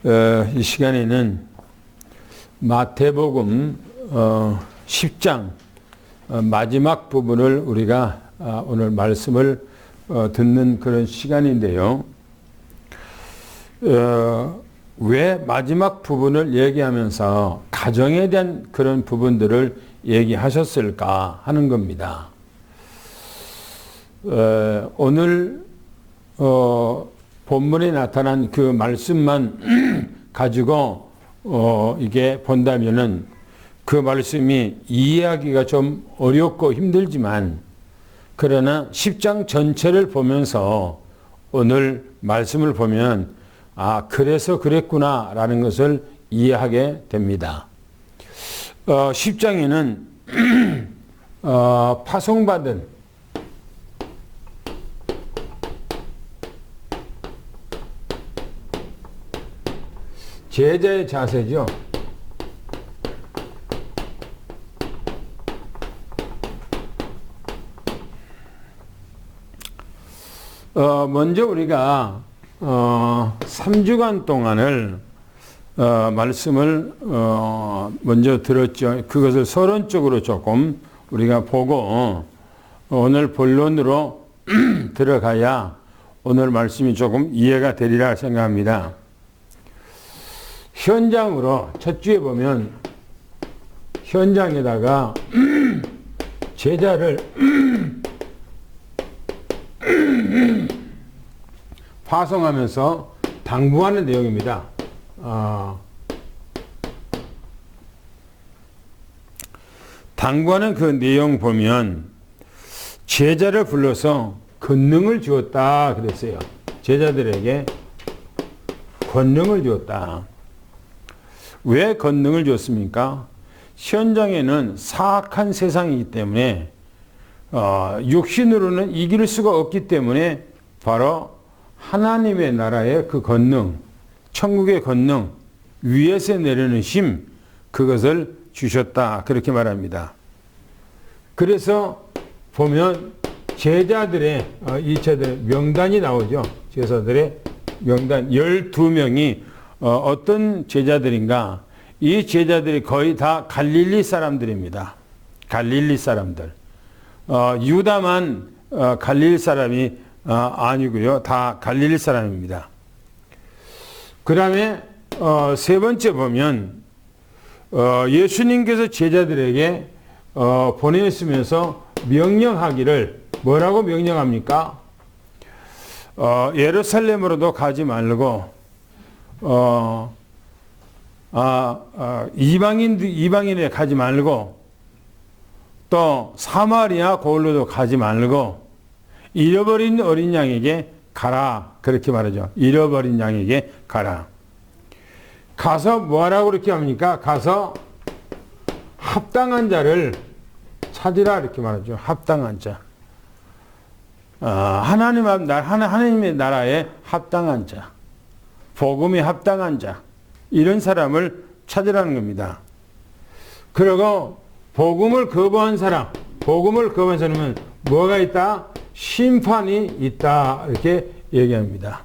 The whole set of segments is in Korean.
이 시간에는 마태복음 10장 마지막 부분을 우리가 오늘 말씀을 듣는 그런 시간인데요. 왜 마지막 부분을 얘기하면서 가정에 대한 그런 부분들을 얘기하셨을까 하는 겁니다. 오늘 본문에 나타난 그 말씀만 가지고 이게 본다면은 그 말씀이 이해하기가 좀 어렵고 힘들지만, 그러나 10장 전체를 보면서 오늘 말씀을 보면 그래서 그랬구나 라는 것을 이해하게 됩니다. 10장에는 파송받은 제자의 자세죠. 먼저 우리가 3주간 동안을 말씀을 먼저 들었죠. 그것을 서론적으로 조금 우리가 보고 오늘 본론으로 들어가야 오늘 말씀이 조금 이해가 되리라 생각합니다. 현장으로 첫 주에 보면 현장에다가 제자를 파송하면서 당부하는 내용입니다. 당부하는 그 내용 보면 제자를 불러서 권능을 주었다 그랬어요. 제자들에게 권능을 주었다. 왜 권능을 줬습니까? 현장에는 사악한 세상이기 때문에 육신으로는 이길 수가 없기 때문에 바로 하나님의 나라의 그 권능, 천국의 권능, 위에서 내리는 힘, 그것을 주셨다 그렇게 말합니다. 그래서 보면 제자들의 명단이 나오죠. 제자들의 명단 12명이 어떤 제자들인가? 이 제자들이 거의 다 갈릴리 사람들입니다. 갈릴리 사람들. 유다만 갈릴리 사람이 아니고요. 다 갈릴리 사람입니다. 그 다음에 세 번째 보면 예수님께서 제자들에게 보내시면서 명령하기를 뭐라고 명령합니까? 예루살렘으로도 가지 말고 이방인에 가지 말고 또 사마리아 고을로도 가지 말고 잃어버린 어린 양에게 가라 그렇게 말하죠. 잃어버린 양에게 가라. 가서 뭐하라고 그렇게 합니까? 가서 합당한 자를 찾으라 이렇게 말하죠. 합당한 자. 하나님의 나라에 합당한 자. 복음에 합당한 자, 이런 사람을 찾으라는 겁니다. 그리고 복음을 거부한 사람은 뭐가 있다? 심판이 있다 이렇게 얘기합니다.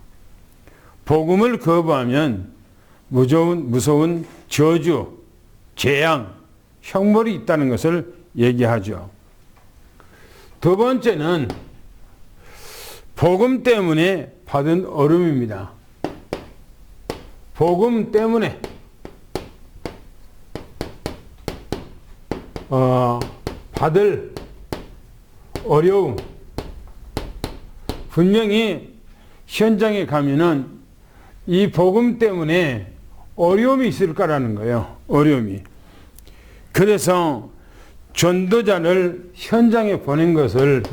복음을 거부하면 무서운 저주, 재앙, 형벌이 있다는 것을 얘기하죠. 두 번째는 복음 때문에 받은 어려움입니다. 복음 때문에 받을 어려움. 분명히 현장에 가면은 이 복음 때문에 어려움이 있을 거라는 거예요. 어려움이. 그래서 전도자를 현장에 보낸 것을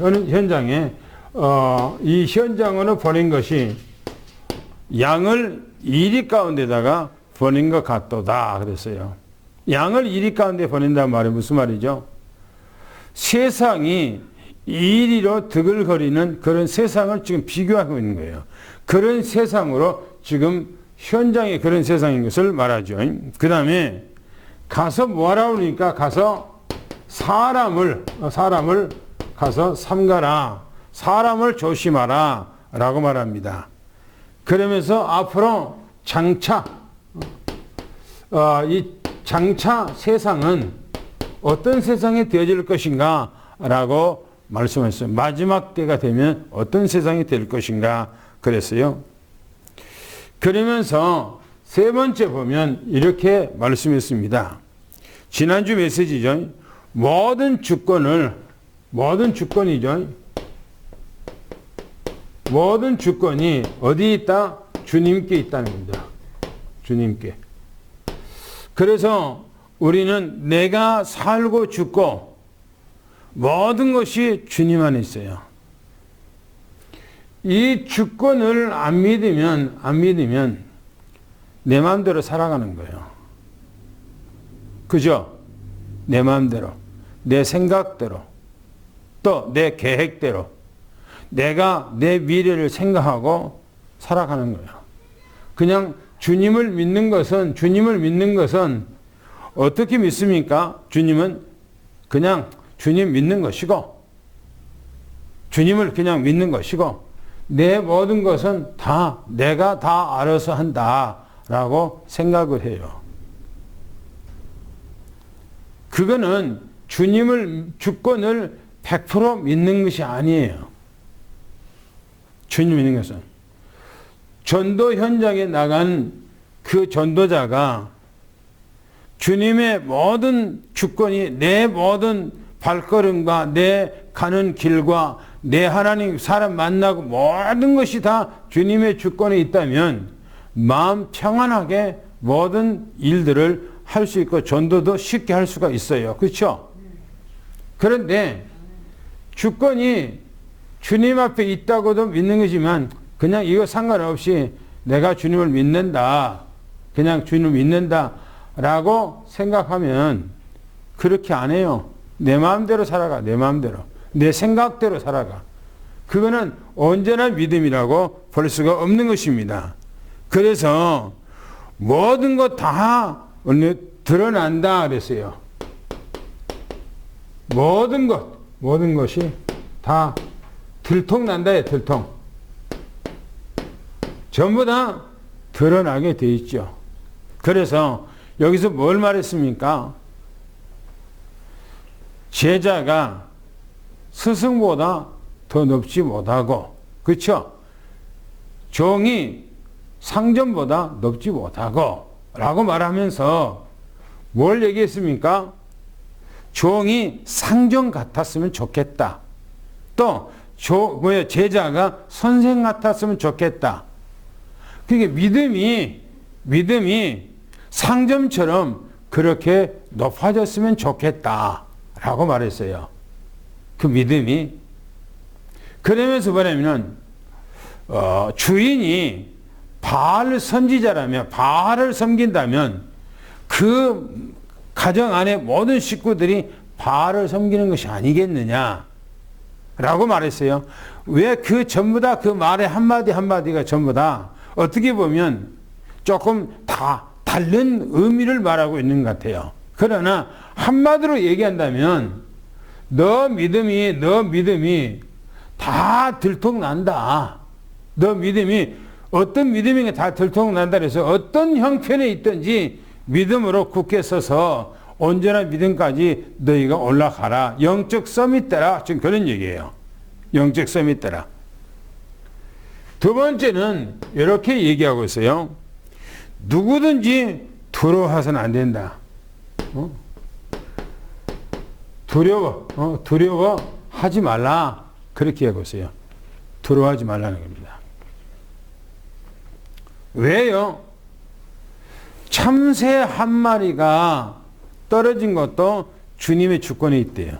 이 현장으로 보낸 것이 양을 이리 가운데다가 보낸 것 같도다 그랬어요. 양을 이리 가운데 보낸다는 말이 무슨 말이죠? 세상이 이리로 드글거리는 그런 세상을 지금 비교하고 있는 거예요. 그런 세상으로 지금 현장의 그런 세상인 것을 말하죠. 그 다음에 가서 뭐하라고 그러니까 가서 사람을 가서 삼가라. 사람을 조심하라 라고 말합니다. 그러면서 앞으로 장차 이 장차 세상은 어떤 세상이 되어질 것인가 라고 말씀하셨어요. 마지막 때가 되면 어떤 세상이 될 것인가 그랬어요. 그러면서 세 번째 보면 이렇게 말씀했습니다. 지난주 메시지죠. 모든 주권이죠. 모든 주권이 어디 있다? 주님께 있다는 겁니다. 주님께. 그래서 우리는 내가 살고 죽고 모든 것이 주님 안에 있어요. 이 주권을 안 믿으면 내 마음대로 살아가는 거예요. 그죠? 내 마음대로, 내 생각대로, 또 내 계획대로 내가 내 미래를 생각하고 살아가는 거예요. 그냥 주님을 믿는 것은 어떻게 믿습니까? 주님은 그냥 주님 믿는 것이고, 주님을 그냥 믿는 것이고, 내 모든 것은 다 내가 다 알아서 한다라고 생각을 해요. 그거는 주권을 100% 믿는 것이 아니에요. 주님 믿는 것은. 전도 현장에 나간 그 전도자가 주님의 모든 주권이 내 모든 발걸음과 내 가는 길과 내 하나님 사람 만나고 모든 것이 다 주님의 주권에 있다면 마음 평안하게 모든 일들을 할 수 있고 전도도 쉽게 할 수가 있어요. 그렇죠? 그런데 주권이 주님 앞에 있다고도 믿는 거지만 그냥 이거 상관없이 내가 주님을 믿는다. 그냥 주님을 믿는다. 라고 생각하면 그렇게 안 해요. 내 마음대로 살아가. 내 마음대로. 내 생각대로 살아가. 그거는 언제나 믿음이라고 볼 수가 없는 것입니다. 그래서 모든 것 다 드러난다 그랬어요. 모든 것이 다 들통난다요. 들통. 전부 다 드러나게 돼 있죠. 그래서 여기서 뭘 말했습니까? 제자가 스승보다 더 높지 못하고, 그렇죠? 종이 상전보다 높지 못하고 라고 말하면서 뭘 얘기했습니까? 종이 상전 같았으면 좋겠다. 또 제자가 선생 같았으면 좋겠다. 그게 믿음이 상점처럼 그렇게 높아졌으면 좋겠다 라고 말했어요. 그 믿음이. 그러면서 뭐냐면 주인이 바알 선지자라면, 바알을 섬긴다면 그 가정 안에 모든 식구들이 바알을 섬기는 것이 아니겠느냐 라고 말했어요. 왜 그 전부 다 그 말의 한마디 한마디가 전부 다 어떻게 보면 조금 다 다른 의미를 말하고 있는 것 같아요. 그러나 한마디로 얘기한다면 너 믿음이 다 들통난다. 너 믿음이 어떤 믿음이 다 들통난다 그래서 어떤 형편에 있든지 믿음으로 굳게 서서 언제나 믿음까지 너희가 올라가라. 영적 서밋 되라. 지금 그런 얘기예요. 영적 서밋 되라. 두 번째는 이렇게 얘기하고 있어요. 누구든지 두려워해서는 안 된다. 두려워하지 말라. 그렇게 하고 있어요. 두려워하지 말라는 겁니다. 왜요? 참새 한 마리가 떨어진 것도 주님의 주권에 있대요.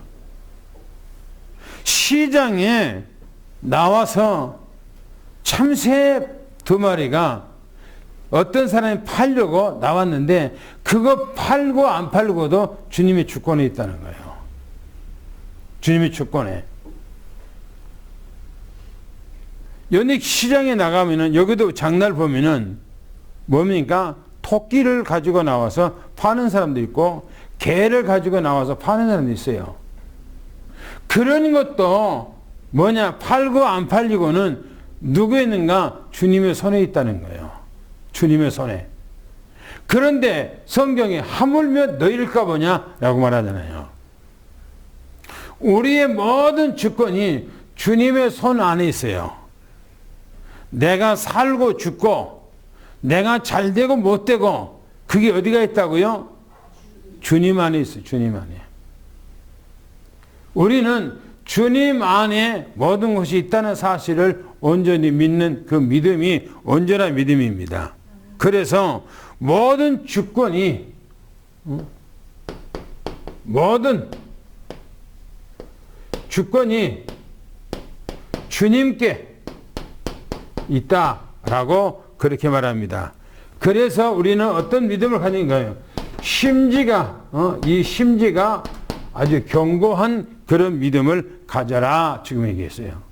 시장에 나와서 참새 두 마리가 어떤 사람이 팔려고 나왔는데 그거 팔고 안 팔고도 주님의 주권에 있다는 거예요. 주님의 주권에. 연익 시장에 나가면은 여기도 장날 보면은 뭡니까? 토끼를 가지고 나와서 파는 사람도 있고 개를 가지고 나와서 파는 사람도 있어요. 그런 것도 뭐냐? 팔고 안 팔리고는 누구에 있는가? 주님의 손에 있다는 거예요. 주님의 손에. 그런데 성경에 하물며 너희일까 보냐라고 말하잖아요. 우리의 모든 주권이 주님의 손 안에 있어요. 내가 살고 죽고 내가 잘되고 못되고 그게 어디가 있다고요? 주님 안에 있어요. 주님 안에. 우리는 주님 안에 모든 것이 있다는 사실을 온전히 믿는 그 믿음이 온전한 믿음입니다. 그래서 모든 주권이 모든 주권이 주님께 있다라고 그렇게 말합니다. 그래서 우리는 어떤 믿음을 가진가요? 이 심지가 아주 견고한 그런 믿음을 가져라 지금 얘기했어요.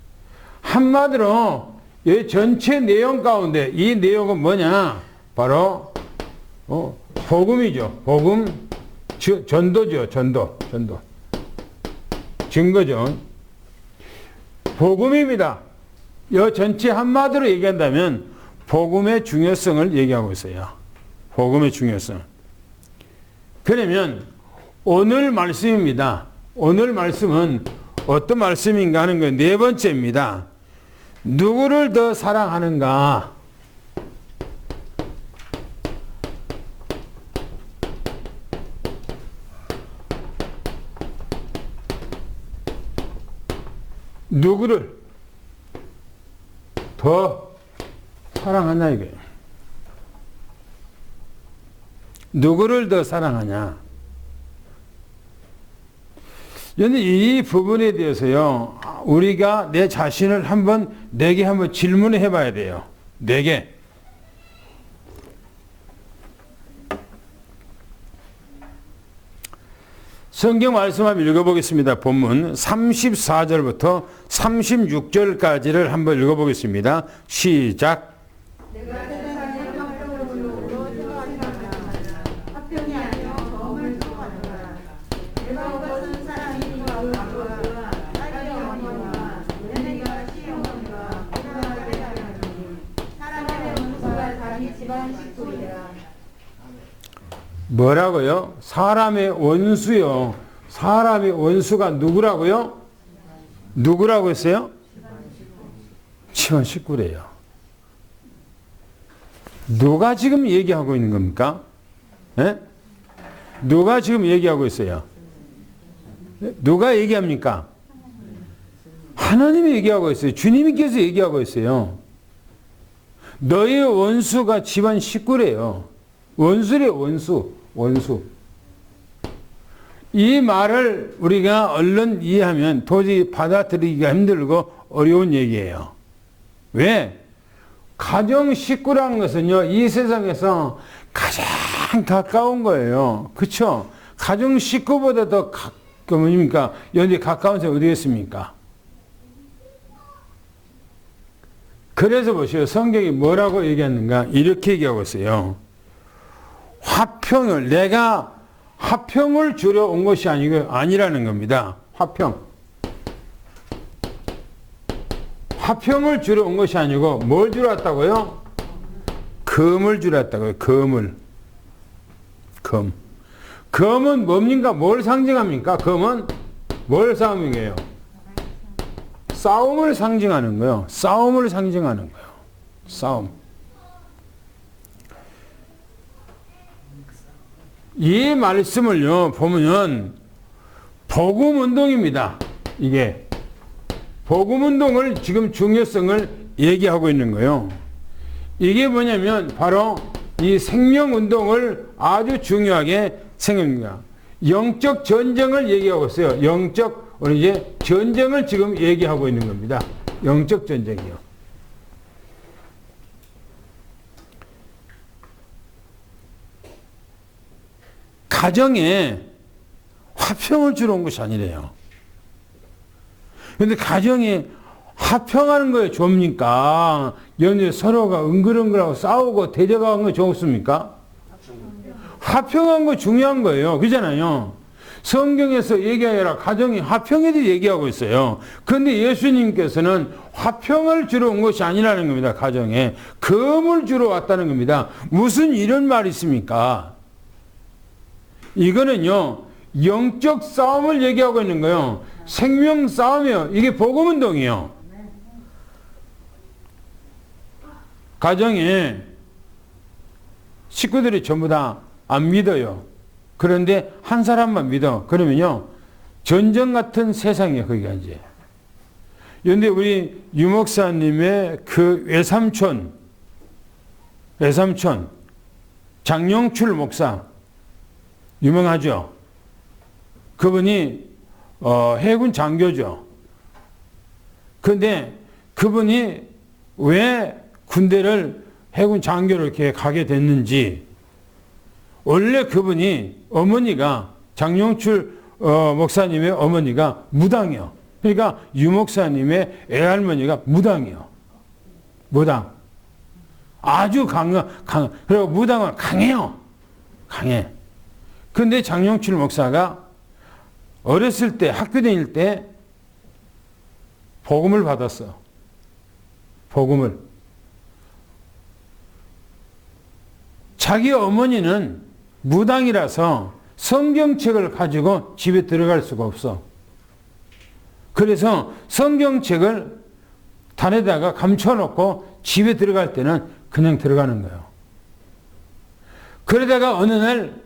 한마디로 이 전체 내용 가운데 이 내용은 뭐냐? 바로 복음이죠. 복음, 전도죠. 전도. 증거죠. 복음입니다. 이 전체 한마디로 얘기한다면 복음의 중요성을 얘기하고 있어요. 복음의 중요성. 그러면 오늘 말씀입니다. 오늘 말씀은 어떤 말씀인가 하는 건 네 번째입니다. 누구를 더 사랑하는가? 누구를 더 사랑하냐 이거예요. 누구를 더 사랑하냐? 그런데 이 부분에 대해서요, 우리가 내 자신을 내게 한번 질문을 해봐야 돼요. 내게. 성경 말씀 한번 읽어보겠습니다. 본문 34절부터 36절까지를 한번 읽어보겠습니다. 시작. 뭐라고요? 사람의 원수요. 사람의 원수가 누구라고요? 누구라고 했어요? 집안 식구래요. 누가 지금 얘기하고 있는 겁니까? 네? 누가 지금 얘기하고 있어요? 누가 얘기합니까? 하나님이 얘기하고 있어요. 주님께서 얘기하고 있어요. 너의 원수가 집안 식구래요. 원수래, 원수. 이 말을 우리가 얼른 이해하면 도저히 받아들이기가 힘들고 어려운 얘기예요. 왜? 가정 식구라는 것은요, 이 세상에서 가장 가까운 거예요. 그쵸? 가정 식구보다 더 뭡니까? 연대 가까운 사람이 어디겠습니까? 그래서 보세요. 성경이 뭐라고 얘기하는가? 이렇게 얘기하고 있어요. 내가 화평을 주러 온 것이 아니라는 겁니다. 화평을 주러 온 것이 아니고 뭘 주러 왔다고요? 금을 주러 왔다고요. 금을. 금은 뭡니까? 뭘 상징합니까? 금은 뭘 상징해요? 싸움을 상징하는 거예요. 싸움을 상징하는 거예요. 싸움. 이 말씀을요, 보면, 복음운동입니다. 이게. 복음운동을 지금 중요성을 얘기하고 있는 거예요. 이게 뭐냐면, 바로 이 생명운동을 아주 중요하게 생각합니다. 영적 전쟁을 얘기하고 있어요. 우리 이제 전쟁을 지금 얘기하고 있는 겁니다. 영적 전쟁이요. 가정에 화평을 주러 온 것이 아니래요. 그런데 가정에 화평하는 거에 좋습니까? 연애 서로가 은글은글하고 싸우고 대적하는 거 좋습니까? 화평한 거 중요한 거예요. 그잖아요. 성경에서 얘기하여라 가정이 화평에 대해 얘기하고 있어요. 그런데 예수님께서는 화평을 주러 온 것이 아니라는 겁니다. 가정에 금을 주러 왔다는 겁니다. 무슨 이런 말이 있습니까? 이거는요 영적 싸움을 얘기하고 있는 거예요. 생명 싸움이요. 이게 복음운동이요. 가정에 식구들이 전부 다 안 믿어요. 그런데 한 사람만 믿어. 그러면요 전쟁 같은 세상이에요. 거기가 이제. 그런데 우리 유목사님의 그 외삼촌 장영출 목사 유명하죠. 그분이 해군 장교죠. 그런데 그분이 왜 군대를 해군 장교를 이렇게 가게 됐는지, 원래 그분이 어머니가 장영출 목사님의 어머니가 무당이요. 그러니까 유 목사님의 애할머니가 무당이요. 무당. 아주 그리고 무당은 강해요. 강해. 근데 장영출 목사가 어렸을 때 학교 다닐 때 복음을 받았어. 복음을. 자기 어머니는 무당이라서 성경책을 가지고 집에 들어갈 수가 없어. 그래서 성경책을 단에다가 감춰놓고 집에 들어갈 때는 그냥 들어가는 거예요. 그러다가 어느 날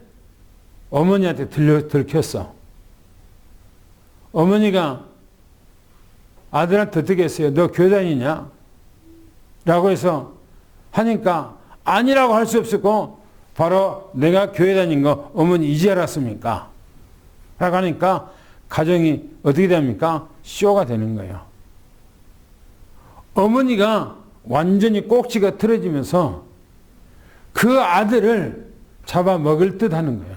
어머니한테 들켰어. 어머니가 아들한테 어떻게 했어요? 너 교회 다니냐? 라고 해서 하니까 아니라고 할 수 없었고, 바로 내가 교회 다닌 거 어머니 이제 알았습니까? 라고 하니까 가정이 어떻게 됩니까? 쇼가 되는 거예요. 어머니가 완전히 꼭지가 틀어지면서 그 아들을 잡아먹을 듯 하는 거예요.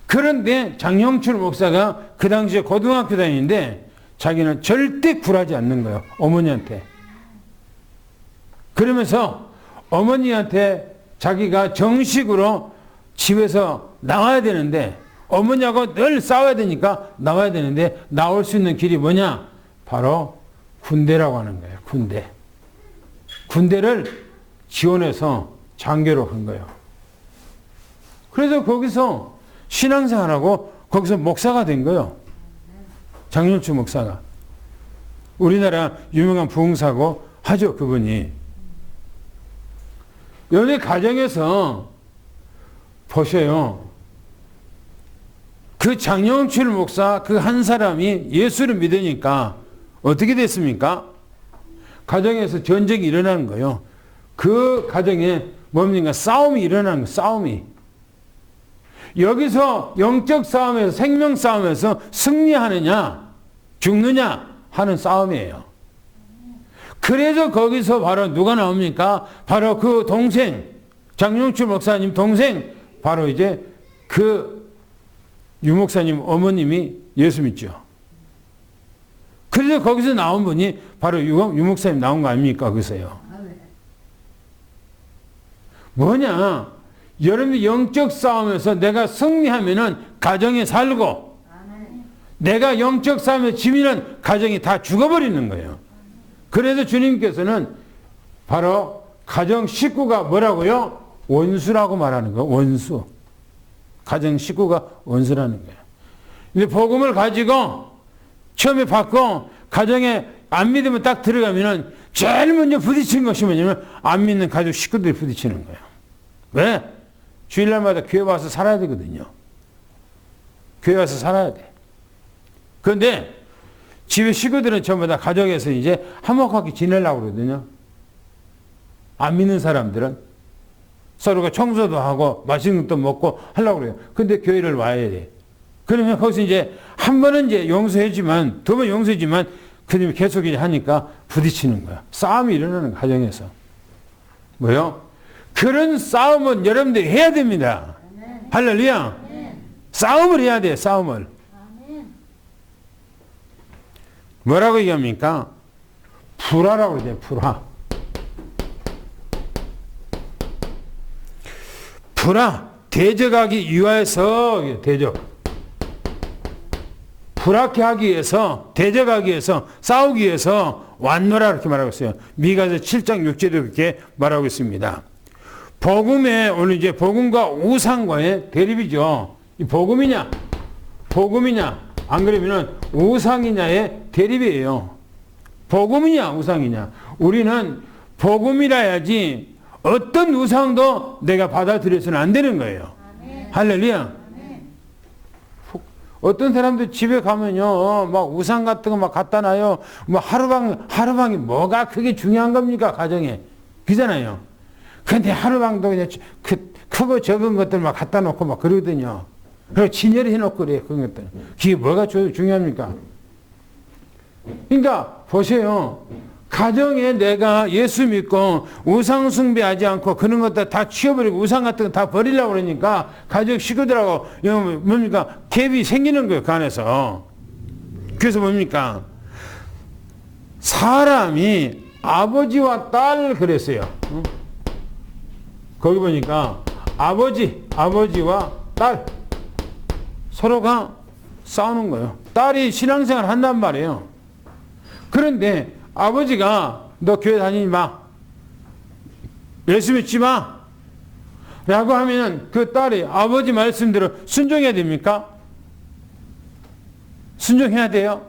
그런데 장영출 목사가 그 당시에 고등학교 다니는데 자기는 절대 굴하지 않는 거예요. 어머니한테. 그러면서 어머니한테 자기가 정식으로 집에서 나와야 되는데, 어머니하고 늘 싸워야 되니까 나와야 되는데, 나올 수 있는 길이 뭐냐? 바로 군대라고 하는 거예요. 군대. 군대를 지원해서 장교로 한 거예요. 그래서 거기서 신앙생활하고 거기서 목사가 된 거예요. 장영출 목사가. 우리나라 유명한 부흥사고 하죠, 그분이. 연애 가정에서 보세요. 그 장영출 목사 그 한 사람이 예수를 믿으니까 어떻게 됐습니까? 가정에서 전쟁이 일어나는 거예요. 그 가정에 뭡니까? 싸움이 일어나는 거예요. 싸움이. 여기서 영적 싸움에서, 생명 싸움에서 승리하느냐 죽느냐 하는 싸움이에요. 그래서 거기서 바로 누가 나옵니까? 바로 그 동생, 장영출 목사님 동생, 바로 이제 그 유 목사님 어머님이 예수 믿죠. 그래서 거기서 나온 분이 바로 유 목사님 나온 거 아닙니까? 거기서요. 뭐냐? 여러분들 영적 싸움에서 내가 승리하면은 가정에 살고, 내가 영적 싸움에 지면은 가정이 다 죽어버리는 거예요. 그래서 주님께서는 바로 가정 식구가 뭐라고요? 원수라고 말하는 거예요. 원수. 가정 식구가 원수라는 거예요. 근데 복음을 가지고 처음에 받고 가정에 안 믿으면 딱 들어가면은 제일 먼저 부딪히는 것이 뭐냐면 안 믿는 가족 식구들이 부딪히는 거예요. 왜? 주일날마다 교회 와서 살아야 되거든요. 교회 와서 살아야 돼. 그런데 집에 식구들은 전부 다 가족에서 이제 화목하게 지내려고 그러거든요. 안 믿는 사람들은 서로가 청소도 하고 맛있는 것도 먹고 하려고 그래요. 근데 교회를 와야 돼. 그러면 거기서 이제 한 번은 이제 용서해주지만, 두 번 용서해주지만, 그다음에 계속 이제 하니까 부딪히는 거야. 싸움이 일어나는 가정에서. 뭐요? 그런 싸움은 여러분들이 해야 됩니다. 할렐루야. 싸움을 해야 돼, 싸움을. 뭐라고 얘기합니까? 불화라고 그러죠, 불화. 불화. 대적하기 위하여서, 대적. 불합하기 위해서, 대적하기 위해서, 싸우기 위해서 왔노라 이렇게 말하고 있어요. 미가서 7장 6절에 그렇게 말하고 있습니다. 복음에 오늘 이제 복음과 우상과의 대립이죠. 이 복음이냐 안 그러면은 우상이냐의 대립이에요. 복음이냐 우상이냐. 우리는 복음이라야지 어떤 우상도 내가 받아들여서는 안 되는 거예요. 할렐루야. 어떤 사람들 집에 가면요, 막 우상 같은 거 막 갖다 놔요. 뭐 하루방이 뭐가 그게 중요한 겁니까, 가정에. 그잖아요. 근데 하루방도 그냥 크고 적은 것들 막 갖다 놓고 막 그러거든요. 그리고 진열해 놓고 그래요, 그런 것들. 그게 뭐가 중요합니까? 그러니까, 보세요. 가정에 내가 예수 믿고 우상 숭배하지 않고 그런 것들 다 치워버리고 우상 같은 거 다 버리려고 그러니까 가족 식구들하고 뭡니까? 갭이 생기는 거예요, 그 안에서. 그래서 뭡니까? 사람이 아버지와 딸 그랬어요. 거기 보니까 아버지와 딸 서로가 싸우는 거예요. 딸이 신앙생활 한단 말이에요. 그런데 아버지가 너 교회 다니지 마. 예수 믿지 마. 라고 하면 그 딸이 아버지 말씀대로 순종해야 됩니까? 순종해야 돼요.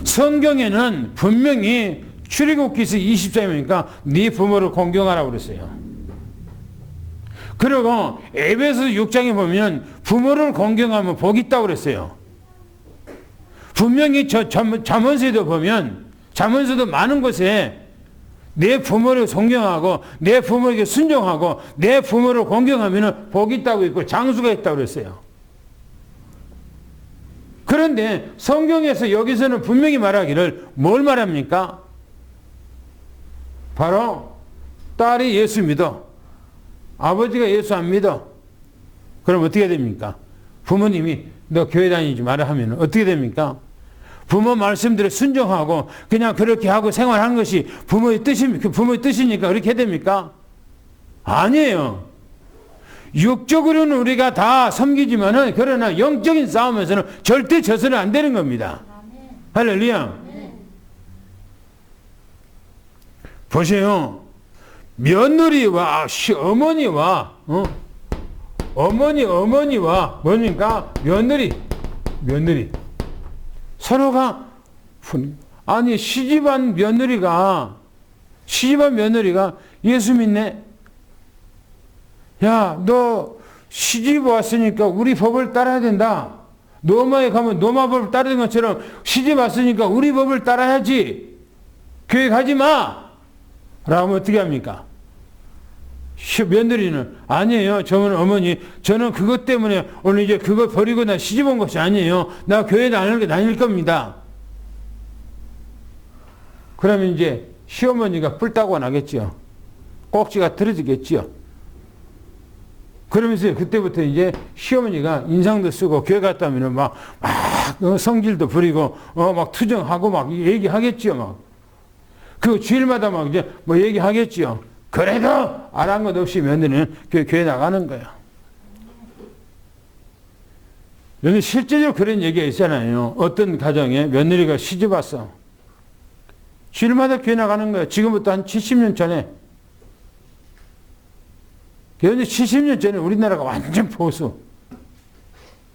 성경에는 분명히 출애굽기서 24장이니까 네 부모를 공경하라고 그랬어요. 그리고 에베소 6장에 보면 부모를 공경하면 복이 있다고 그랬어요. 분명히 잠언서에도 보면 잠언서도 많은 곳에 내 부모를 존경하고 내 부모에게 순종하고 내 부모를 공경하면 복이 있다고 있고 장수가 있다고 그랬어요. 그런데 성경에서 여기서는 분명히 말하기를 뭘 말합니까? 바로 딸이 예수 믿어. 아버지가 예수 안 믿어. 그럼 어떻게 됩니까? 부모님이 너 교회 다니지 마라 하면 어떻게 됩니까? 부모 말씀대로 순종하고 그냥 그렇게 하고 생활하는 것이 부모의 뜻이니까 그렇게 됩니까? 아니에요. 육적으로는 우리가 다 섬기지만은 그러나 영적인 싸움에서는 절대 져서는 안 되는 겁니다. 할렐루야. 보세요. 며느리와 어머니와 어머니와 뭡니까? 며느리 서로가 아니 시집한 며느리가 예수 믿네. 야, 너 시집 왔으니까 우리 법을 따라야 된다. 노마에 가면 노마 법을 따르는 것처럼 시집 왔으니까 우리 법을 따라야지. 교회 가지 마. 라고 하면 어떻게 합니까? 며느리는 아니에요. 저는 어머니, 저는 그것 때문에 오늘 이제 그거 버리고 나 시집 온 것이 아니에요. 나 교회 다닐 겁니다. 그러면 이제 시어머니가 뿔따고 나겠죠. 꼭지가 틀어지겠죠. 그러면서 그때부터 이제 시어머니가 인상도 쓰고 교회 갔다 오면 막 성질도 부리고 막 투정하고 막 얘기하겠죠. 막. 그 주일마다 막 이제 뭐 얘기하겠죠. 그래도 안 한 것 없이 며느리는 교회 나가는 거예요. 여기 실제적으로 그런 얘기가 있잖아요. 어떤 가정에 며느리가 시집 왔어. 주일마다 교회 나가는 거예요. 지금부터 한 70년 전에. 그런데 70년 전에 우리나라가 완전 보수.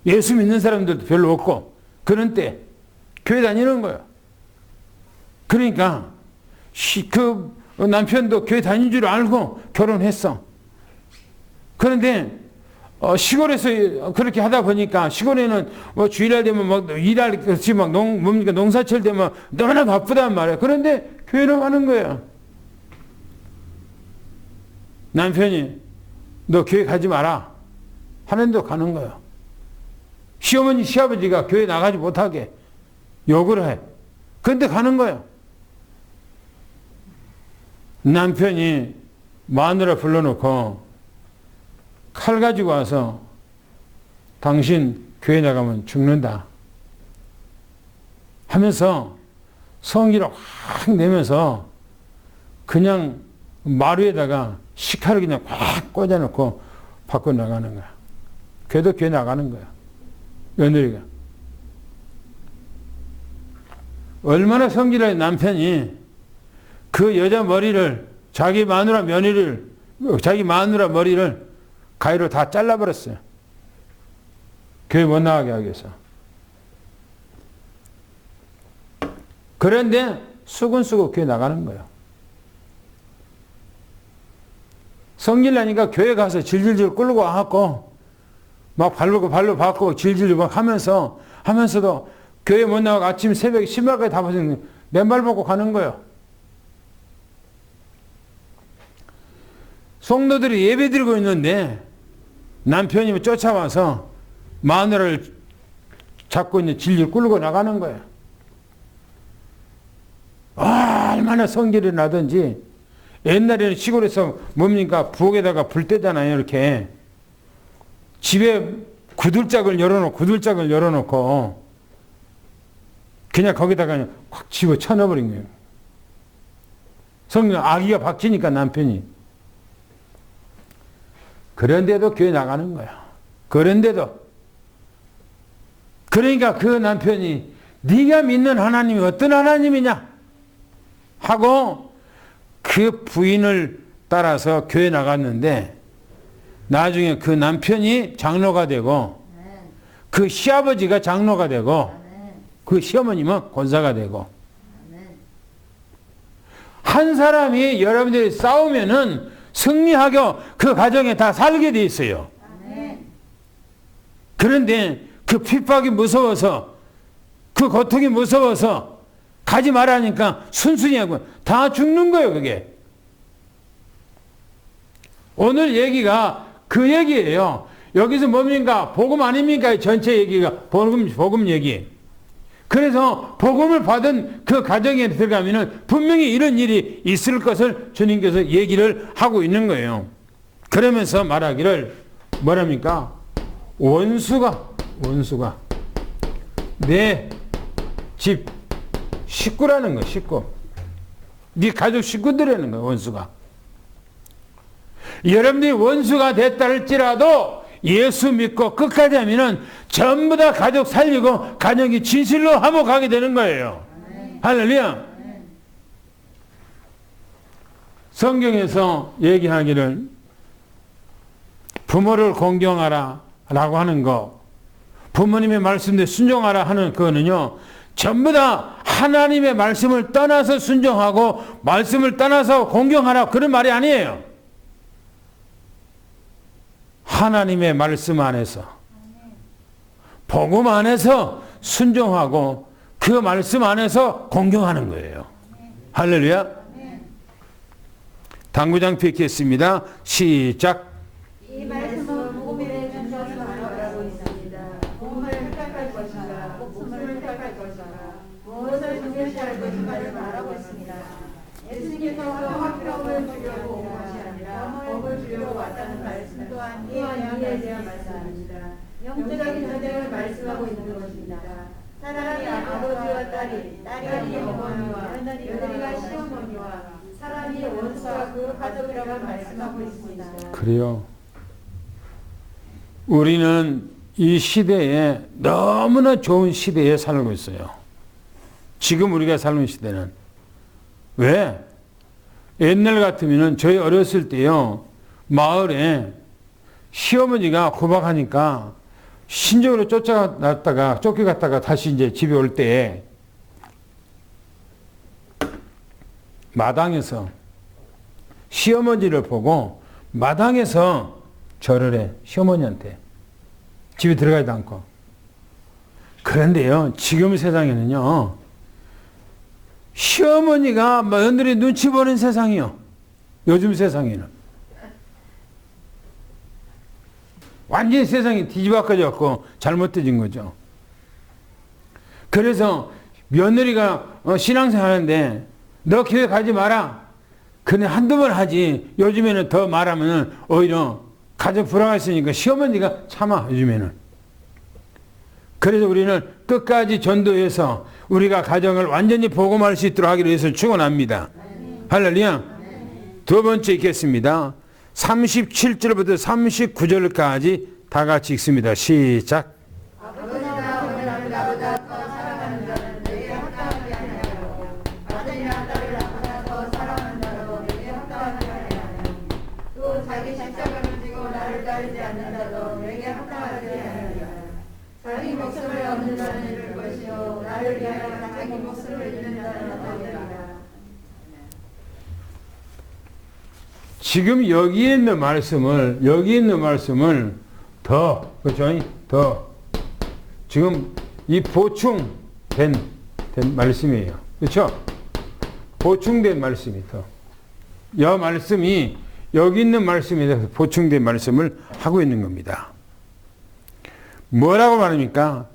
예수 믿는 사람들도 별로 없고 그런 때 교회 다니는 거예요. 그러니까 그 남편도 교회 다닌 줄 알고 결혼했어. 그런데 시골에서 그렇게 하다 보니까 시골에는 뭐 주일날 되면 막 일할 것이 막 농사철 되면 너무나 바쁘단 말이야. 그런데 교회로 가는 거야. 남편이 너 교회 가지 마라 하는데도 가는 거야. 시어머니 시아버지가 교회 나가지 못하게 욕을 해. 그런데 가는 거야. 남편이 마누라 불러놓고 칼 가지고 와서 당신 교회 나가면 죽는다 하면서 성기를 확 내면서 그냥 마루에다가 식칼을 그냥 확 꽂아놓고 밖으로 나가는 거야. 걔도 교회 나가는 거야. 며느리가. 얼마나 성질난 남편이 그 여자 머리를, 자기 마누라 머리를 가위로 다 잘라버렸어요. 교회 못 나가게 하기 위해서. 그런데 수근수근 교회 나가는 거예요. 성질 나니까 교회 가서 질질질 끌고 와갖고 막 발로 받고 질질 막 하면서도 교회 못 나가고 아침 새벽에 신발까지 다 벗은 맨발 벗고 가는 거예요. 성도들이 예배 드리고 있는데 남편이 쫓아와서 마누라를 잡고 있는 질질 끌고 나가는 거예요. 얼마나 성질이 나든지. 옛날에는 시골에서 뭡니까? 부엌에다가 불 떼잖아요. 이렇게. 집에 구들짝을 열어놓고 그냥 거기다가 그냥 확 집어 쳐넣어버린 거예요. 아기가 박치니까 남편이. 그런데도 교회 나가는 거야. 그런데도. 그러니까 그 남편이 네가 믿는 하나님이 어떤 하나님이냐 하고 그 부인을 따라서 교회 나갔는데 나중에 그 남편이 장로가 되고 그 시아버지가 장로가 되고 그 시어머님은 권사가 되고 한 사람이 여러분들이 싸우면은 승리하고 그 가정에 다 살게 돼 있어요. 그런데 그 핍박이 무서워서 그 고통이 무서워서 가지 말라니까 순순히 하고 다 죽는 거예요. 그게. 오늘 얘기가 그 얘기예요. 여기서 뭡니까? 복음 아닙니까? 전체 얘기가 복음 얘기. 그래서 복음을 받은 그 가정에 들어가면은 분명히 이런 일이 있을 것을 주님께서 얘기를 하고 있는 거예요. 그러면서 말하기를 뭐랍니까? 원수가 내 집 식구라는 거, 식구. 네 가족 식구들이라는 거예요, 원수가. 여러분들이 원수가 됐다 할지라도 예수 믿고 끝까지 하면은 전부 다 가족 살리고 가정이 진실로 화목하게 되는 거예요. 할렐루야. 성경에서 얘기하기를 부모를 공경하라 라고 하는 거, 부모님의 말씀에 순종하라 하는 그거는요, 전부 다 하나님의 말씀을 떠나서 순종하고 말씀을 떠나서 공경하라 그런 말이 아니에요. 하나님의 말씀 안에서 복음 안에서 순종하고 그 말씀 안에서 공경하는 거예요. 할렐루야. 당구장 뵙겠습니다. 시작. 이 말씀은 복음에 준수하지 말라고 있습니다. 복음을 택할 것인가, 목숨을 택할 것인가, 무엇을 중요시할 것인가를 말하고 있습니다. 예수님께서 화평을 주려고 온 것이 아니라 법을 주려고 왔다는 말씀 또한 이에 대한 말씀입니다. 영적인 전쟁을 말씀하고 있는 것입니다. 사람이 아버지와 딸이 어머니와 며느리가 시어머니와 사람이 원수와 그 가족이라고 말씀하고 있습니다. 그래요. 우리는 이 시대에 너무나 좋은 시대에 살고 있어요. 지금 우리가 살는 시대는. 왜? 옛날 같으면 저희 어렸을 때요, 마을에 시어머니가 구박하니까 신적으로 쫓겨갔다가 다시 이제 집에 올 때 마당에서 시어머니를 보고 마당에서 절을 해. 시어머니한테. 집에 들어가지도 않고. 그런데요, 지금 세상에는요, 시어머니가 며느리 눈치 보는 세상이요. 요즘 세상에는. 완전히 세상이 뒤집어져갖고 잘못되진 거죠. 그래서 며느리가 신앙생활 하는데 너 교회 가지 마라. 그냥 한두 번 하지. 요즘에는 더 말하면 오히려 가정 불화가 있으니까 시어머니가 참아, 요즘에는. 그래서 우리는 끝까지 전도해서 우리가 가정을 완전히 복음할 수 있도록 하기로 해서 축원합니다. 할렐루야. 두 번째 읽겠습니다. 37절부터 39절까지 다 같이 읽습니다. 시작. 아버지와 목숨을 따르지 않는 자도 내게 합당하지 아니하리라. 자기 목숨을 얻는 자는 잃을 것이요 나를 위하여 자기 목숨을 잃는 자는 얻으리라. 지금 여기 있는 말씀을 더, 그렇죠? 더 지금 이 보충된 말씀이에요. 그렇죠? 보충된 말씀이 더. 이 말씀이 여기 있는 말씀에 대해서 보충된 말씀을 하고 있는 겁니다. 뭐라고 말합니까?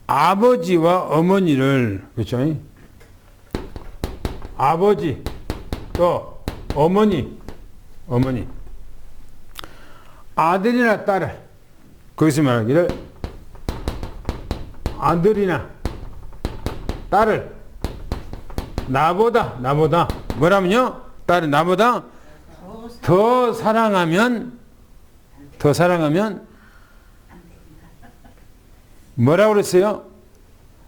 아버지와 어머니를, 그렇죠? 아버지 또 어머니 아들이나 딸을, 거기서 말하기를 아들이나 딸을 나보다 뭐라면요? 딸을 나보다 더 사랑하면 뭐라고 그랬어요?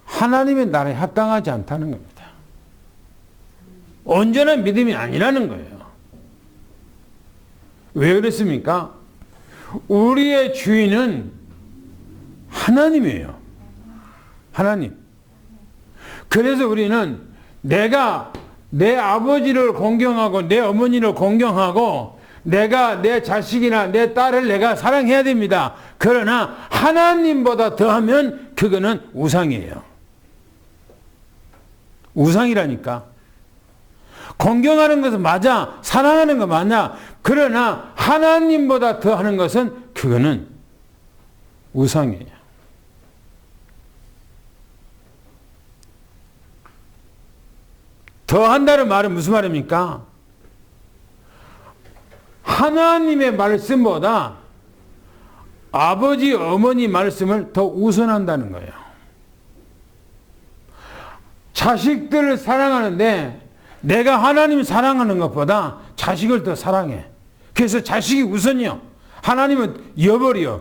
하나님의 나라에 합당하지 않다는 겁니다. 온전한 믿음이 아니라는 거예요. 왜 그랬습니까? 우리의 주인은 하나님이에요. 하나님. 그래서 우리는 내가 내 아버지를 공경하고 내 어머니를 공경하고 내가 내 자식이나 내 딸을 내가 사랑해야 됩니다. 그러나 하나님보다 더하면 그거는 우상이에요. 우상이라니까. 공경하는 것은 맞아. 사랑하는 거 맞아. 그러나 하나님보다 더하는 것은 그거는 우상이에요. 더한다는 말은 무슨 말입니까? 하나님의 말씀보다 아버지, 어머니 말씀을 더 우선한다는 거예요. 자식들을 사랑하는데 내가 하나님 사랑하는 것보다 자식을 더 사랑해. 그래서 자식이 우선이요. 하나님은 여버려.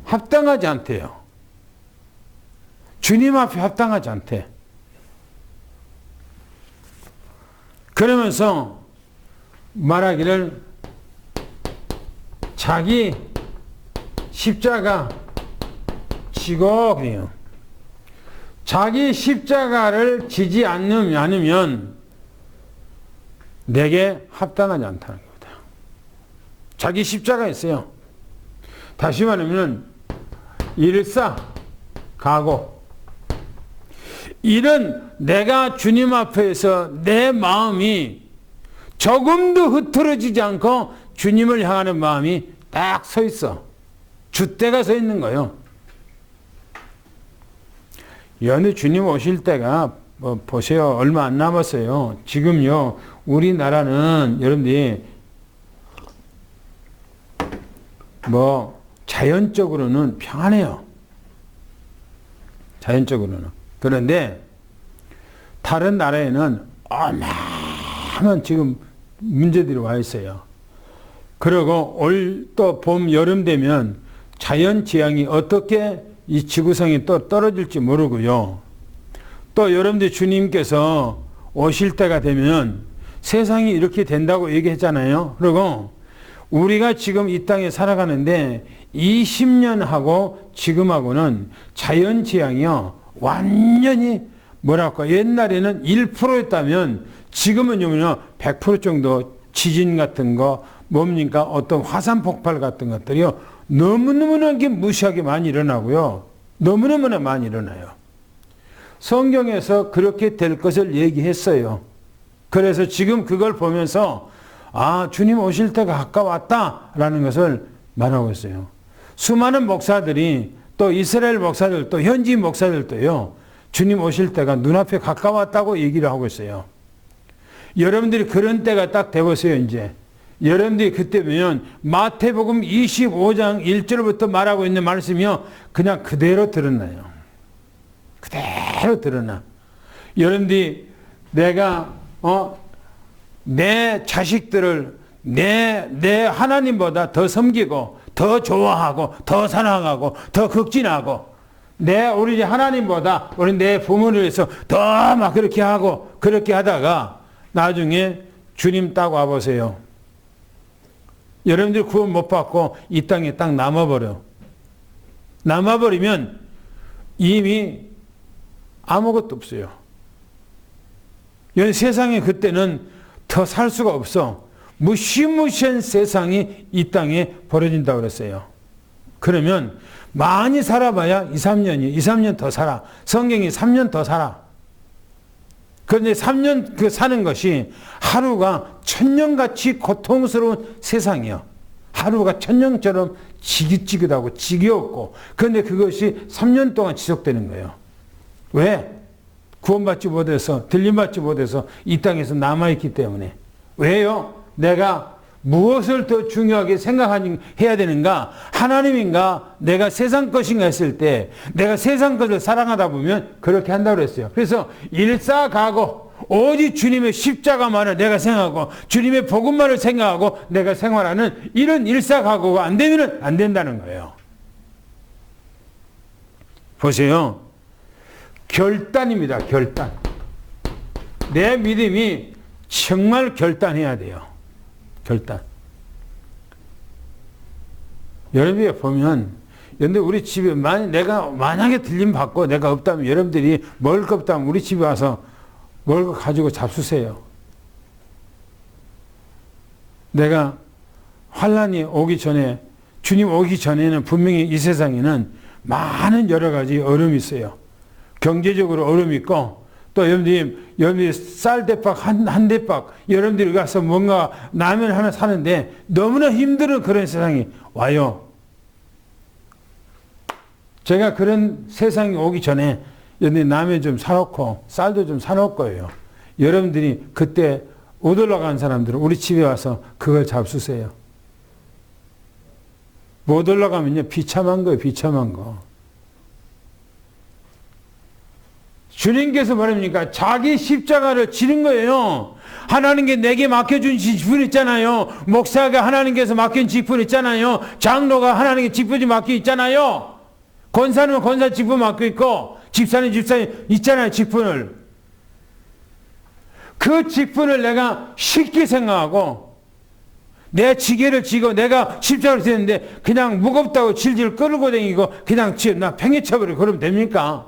합당하지 않대요. 주님 앞에 합당하지 않대. 그러면서 말하기를 자기 십자가 지고 그래요. 자기 십자가를 지지 않으면 내게 합당하지 않다는 겁니다. 자기 십자가 있어요. 다시 말하면 일사가고 이런 내가 주님 앞에서 내 마음이 조금도 흐트러지지 않고 주님을 향하는 마음이 딱 서 있어. 줏대가 서 있는 거예요. 여느 주님 오실 때가 보세요. 얼마 안 남았어요. 지금요. 우리나라는 여러분들이 자연적으로는 평안해요. 자연적으로는. 그런데 다른 나라에는 어마어마한 지금 문제들이 와 있어요. 그리고 올 또 봄, 여름 되면 자연재앙이 어떻게 이 지구상에 또 떨어질지 모르고요. 또 여러분들 주님께서 오실 때가 되면 세상이 이렇게 된다고 얘기했잖아요. 그리고 우리가 지금 이 땅에 살아가는데 20년하고 지금하고는 자연재앙이요. 완전히 뭐랄까 옛날에는 1%였다면 지금은요 100% 정도 지진 같은 거 뭡니까 어떤 화산 폭발 같은 것들이요 너무너무나 무시하게 많이 일어나고요 너무너무나 많이 일어나요. 성경에서 그렇게 될 것을 얘기했어요. 그래서 지금 그걸 보면서 주님 오실 때가 가까웠다라는 것을 말하고 있어요. 수많은 목사들이 또 이스라엘 목사들 또 현지 목사들도요 주님 오실 때가 눈앞에 가까웠다고 얘기를 하고 있어요. 여러분들이 그런 때가 딱 돼보세요. 이제 여러분들이 그때 보면 마태복음 25장 1절부터 말하고 있는 말씀이요 그냥 그대로 드러나요. 그대로 드러나. 여러분들이 내가 내 자식들을 내 하나님보다 더 섬기고 더 좋아하고 더 사랑하고 더 극진하고 우리 하나님보다 우리 내 부모를 위해서 더 막 그렇게 하고 그렇게 하다가 나중에 주님 딱 와보세요. 여러분들이 구원 못 받고 이 땅에 딱 남아버려. 남아버리면 이미 아무것도 없어요. 세상에 그때는 더 살 수가 없어. 무시무시한 세상이 이 땅에 벌어진다고 그랬어요. 그러면 많이 살아봐야 2, 3년이 2, 3년 더 살아. 성경이 3년 더 살아. 그런데 3년 그 사는 것이 하루가 천년같이 고통스러운 세상이요. 하루가 천년처럼 지긋지긋하고 지겹고, 그런데 그것이 3년 동안 지속되는 거예요. 왜? 구원받지 못해서, 들림받지 못해서 이 땅에서 남아있기 때문에. 왜요? 내가 무엇을 더 중요하게 생각해야 되는가? 하나님인가? 내가 세상 것인가 했을 때, 내가 세상 것을 사랑하다 보면 그렇게 한다고 그랬어요. 그래서 일사가고, 오직 주님의 십자가만을 내가 생각하고, 주님의 복음만을 생각하고 내가 생활하는 이런 일사가고가 안 되면 안 된다는 거예요. 보세요. 결단입니다. 결단. 내 믿음이 정말 결단해야 돼요. 결단. 여러분이 보면, 근데 우리 집에 내가 만약에 들림 받고 내가 없다면, 여러분들이 먹을 거 없다면 우리 집에 와서 먹을 거 가지고 잡수세요. 내가 환란이 오기 전에, 주님 오기 전에는 분명히 이 세상에는 많은 여러 가지 어려움이 있어요. 경제적으로 어려움이 있고, 또 여러분들이 쌀 대박 한 대박, 여러분들이 가서 뭔가 라면 하나 사는데 너무나 힘든 그런 세상이 와요. 제가 그런 세상이 오기 전에 여러분들이 라면 좀 사놓고 쌀도 좀 사놓을 거예요. 여러분들이 그때 못 올라간 사람들은 우리 집에 와서 그걸 잡수세요. 못 올라가면요, 비참한 거예요. 비참한 거. 주님께서 말합니까? 자기 십자가를 지는 거예요. 하나님께 내게 맡겨준 직분 있잖아요. 목사가 하나님께서 맡긴 직분 있잖아요. 장로가 하나님께 직분이 맡겨 있잖아요. 권사는 권사 직분 맡겨 있고, 집사는 집사님 있잖아요. 직분을. 그 직분을 내가 쉽게 생각하고 내 지게를 지고 내가 십자가를 지는데 그냥 무겁다고 질질 끌고 다니고 그냥 나 팽개쳐버리고 그러면 됩니까?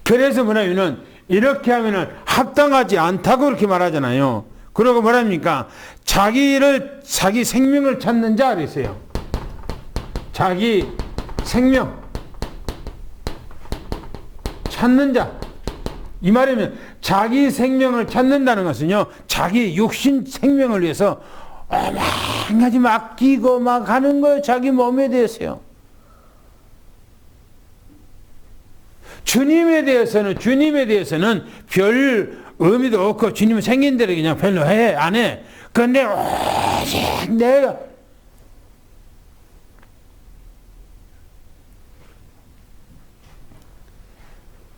그래서 뭐냐면은 이렇게 하면은 합당하지 않다고 그렇게 말하잖아요. 그러고 뭐랍니까? 자기 생명을 찾는 자 그랬어요. 자기 생명 찾는 자. 이 말이면 자기 생명을 찾는다는 것은요, 자기 육신 생명을 위해서 한 가지 맡기고 막 하는 거예요. 자기 몸에 대해서요. 주님에 대해서는 별 의미도 없고, 주님은 생긴 대로 그냥 별로 안 해. 그런데 오직 내가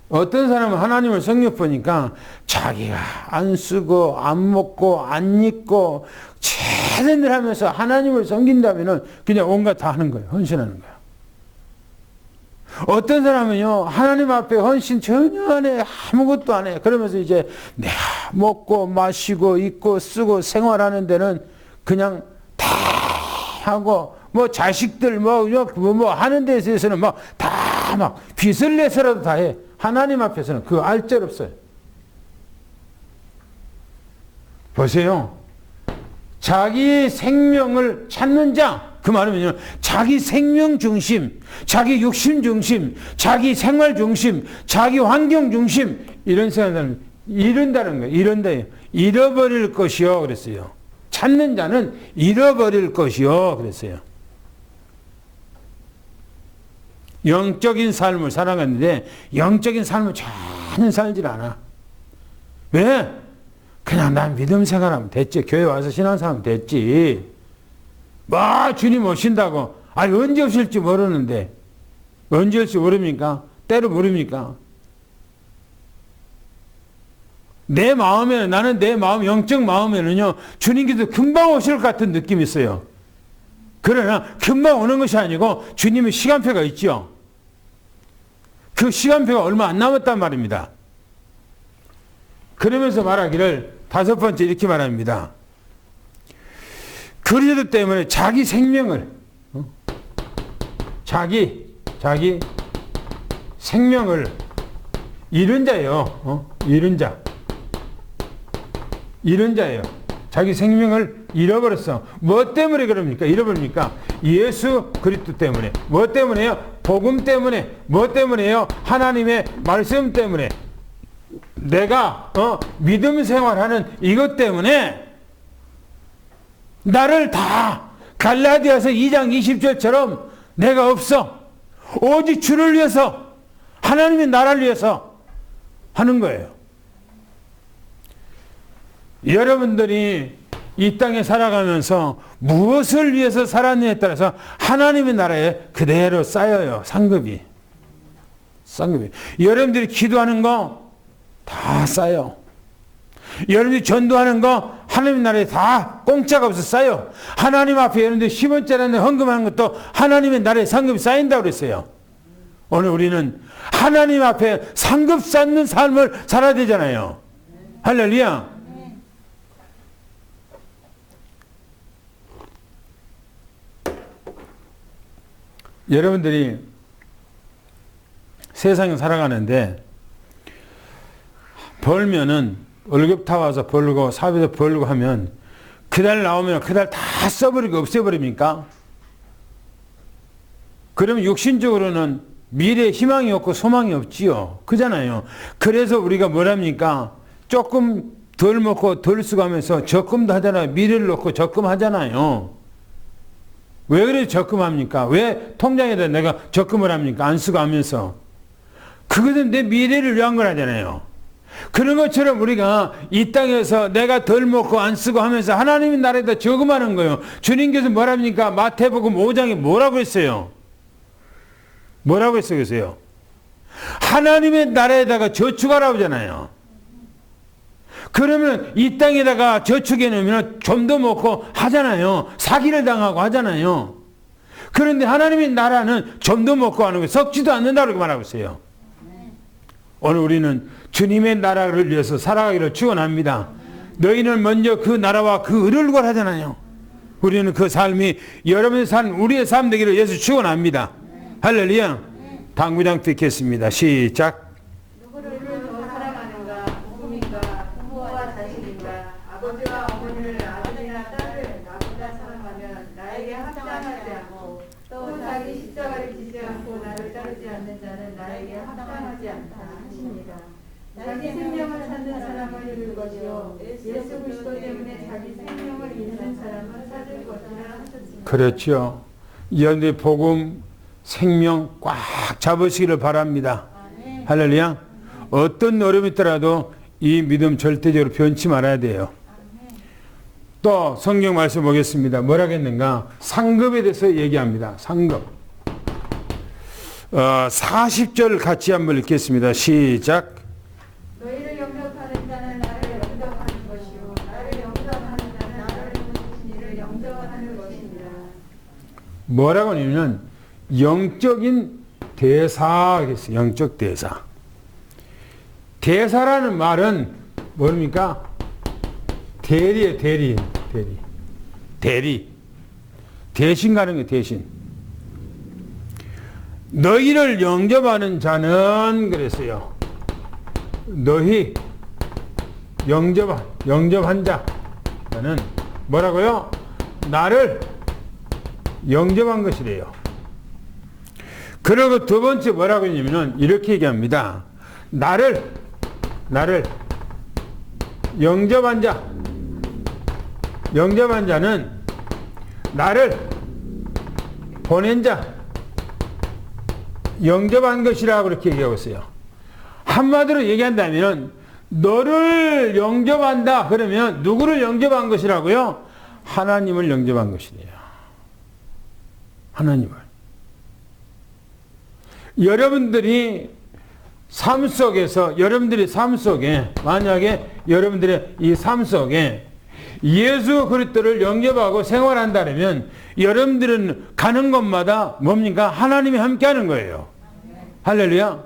어떤 사람은 하나님을 성경 보니까 자기가 안 쓰고 안 먹고 안 입고 최선을 하면서 하나님을 섬긴다면은 그냥 온갖 다 하는 거예요. 헌신하는 거예요. 어떤 사람은요, 하나님 앞에 헌신 전혀 안 해. 아무것도 안 해. 그러면서 이제 내가 먹고 마시고 입고 쓰고 생활하는 데는 그냥 다 하고, 뭐 자식들 뭐 하는 데 있어서는 막 다 막 빚을 내서라도 다 해. 하나님 앞에서는 그거 알뜰 없어요. 보세요. 자기 생명을 찾는 자. 그 말은요, 자기 생명 중심, 자기 육신 중심, 자기 생활 중심, 자기 환경 중심, 이런 사람들은 이른다는 거예요. 이런다요. 잃어버릴 것이요. 그랬어요. 찾는 자는 잃어버릴 것이요. 그랬어요. 영적인 삶을 살아갔는데 영적인 삶을 전혀 살질 않아. 왜? 그냥 난 믿음 생활하면 됐지. 교회 와서 신앙생활하면 됐지. 주님 오신다고. 언제 오실지 모르는데. 언제 올지 모릅니까? 때로 모릅니까? 내 마음에는, 나는 내 마음, 영적 마음에는요, 주님께서 금방 오실 것 같은 느낌이 있어요. 그러나 금방 오는 것이 아니고 주님의 시간표가 있죠. 그 시간표가 얼마 안 남았단 말입니다. 그러면서 말하기를, 다섯 번째 이렇게 말합니다. 그리스도 때문에 자기 생명을 자기 생명을 잃은 자예요. 잃은 자예요. 자기 생명을 잃어버렸어. 뭐 때문에 그럽니까? 잃어버립니까? 예수 그리스도 때문에. 뭐 때문에요? 복음 때문에. 뭐 때문에요? 하나님의 말씀 때문에. 내가 믿음 생활하는 이것 때문에 나를 다 갈라디아서 2장 20절처럼 내가 없어. 오직 주를 위해서, 하나님의 나라를 위해서 하는 거예요. 여러분들이 이 땅에 살아가면서 무엇을 위해서 살았느냐에 따라서 하나님의 나라에 그대로 쌓여요. 상급이. 여러분들이 기도하는 거 다 쌓여. 여러분들이 전도하는 거 하나님 나라에 다 공짜가 없어 쌓여. 하나님 앞에 여러분들이 10원짜리 헌금하는 것도 하나님의 나라에 상급이 쌓인다고 그랬어요. 오늘 우리는 하나님 앞에 상급 쌓는 삶을 살아야 되잖아요. 할렐루야. 여러분들이 세상에 살아가는데 벌면은 월급 타와서 벌고 사업에서 벌고 하면 그달 나오면 그달 다 써버리고 없애버립니까? 그러면 육신적으로는 미래에 희망이 없고 소망이 없지요. 그잖아요. 그래서 우리가 뭐랍니까? 조금 덜 먹고 덜 쓰고 하면서 적금도 하잖아요. 미래를 놓고 적금하잖아요. 왜 그래 적금합니까? 왜 통장에다 내가 적금을 합니까? 안 쓰고 하면서. 그것은 내 미래를 위한 거라잖아요. 그런 것처럼 우리가 이 땅에서 내가 덜 먹고 안 쓰고 하면서 하나님의 나라에다 저금하는 거예요. 주님께서 뭐랍니까? 마태복음 5장에 뭐라고 했어요? 뭐라고 했어요? 그래서요? 하나님의 나라에다가 저축하라고 하잖아요. 그러면 이 땅에다가 저축해 놓으면 좀 더 먹고 하잖아요. 사기를 당하고 하잖아요. 그런데 하나님의 나라는 좀 더 먹고 하는 거예요. 썩지도 않는다고 말하고 있어요. 오늘 우리는 주님의 나라를 위해서 살아가기를 축원합니다. 너희는 먼저 그 나라와 그 의를 구하잖아요. 우리는 그 삶이 여러분의 삶, 우리의 삶 되기를 예수 축원합니다. 할렐루야. 당구장 듣겠습니다. 시작. 누구를 더 사랑하는가? 부모인가? 부모와 자식인가? 아버지와 어머니를, 아들이나 딸을 나보다 사랑하면 나에게 합당하지 않고 또 자기 십자가를 지지 않고 나를 따르지 않는 자는 나에게 합당하지 않다 하십니다. 자기 생명을 찾는 사람을 잃을 것이요 예수 그리스도 때문에 자기 생명을 잃는 사람은 찾을 것이라 하셨습니다. 그렇죠. 여러분의 복음, 생명 꽉 잡으시기를 바랍니다. 할렐루야. 어떤 어려움이 있더라도 이 믿음 절대적으로 변치 말아야 돼요. 또 성경 말씀 보겠습니다. 뭐라고 했는가? 상급에 대해서 얘기합니다. 상급. 40절 같이 한번 읽겠습니다. 시작. 너희를 영접하는 자는 나를 영접하는 것이요 나를 영접하는 자는 나를 보내신 이를 영접하는 것입니다. 뭐라고 하냐면 영적인 대사겠어요. 영적 대사. 대사라는 말은 뭡니까? 대리예요. 대리. 대신 가는 거예요. 대신. 너희를 영접하는 자는 그랬어요. 너희 영접한 자는 뭐라고요? 나를 영접한 것이래요. 그리고 두 번째 뭐라고 했냐면은 이렇게 얘기합니다. 나를 영접한 자는 나를 보낸 자 영접한 것이라고 그렇게 얘기하고 있어요. 한마디로 얘기한다면 너를 영접한다 그러면 누구를 영접한 것이라고요? 하나님을 영접한 것이래요. 하나님을. 여러분들이 삶 속에서 여러분들의 삶 속에 만약에 여러분들의 이 삶 속에 예수 그리스도를 영접하고 생활한다면 여러분들은 가는 곳마다 뭡니까? 하나님이 함께하는 거예요. 할렐루야.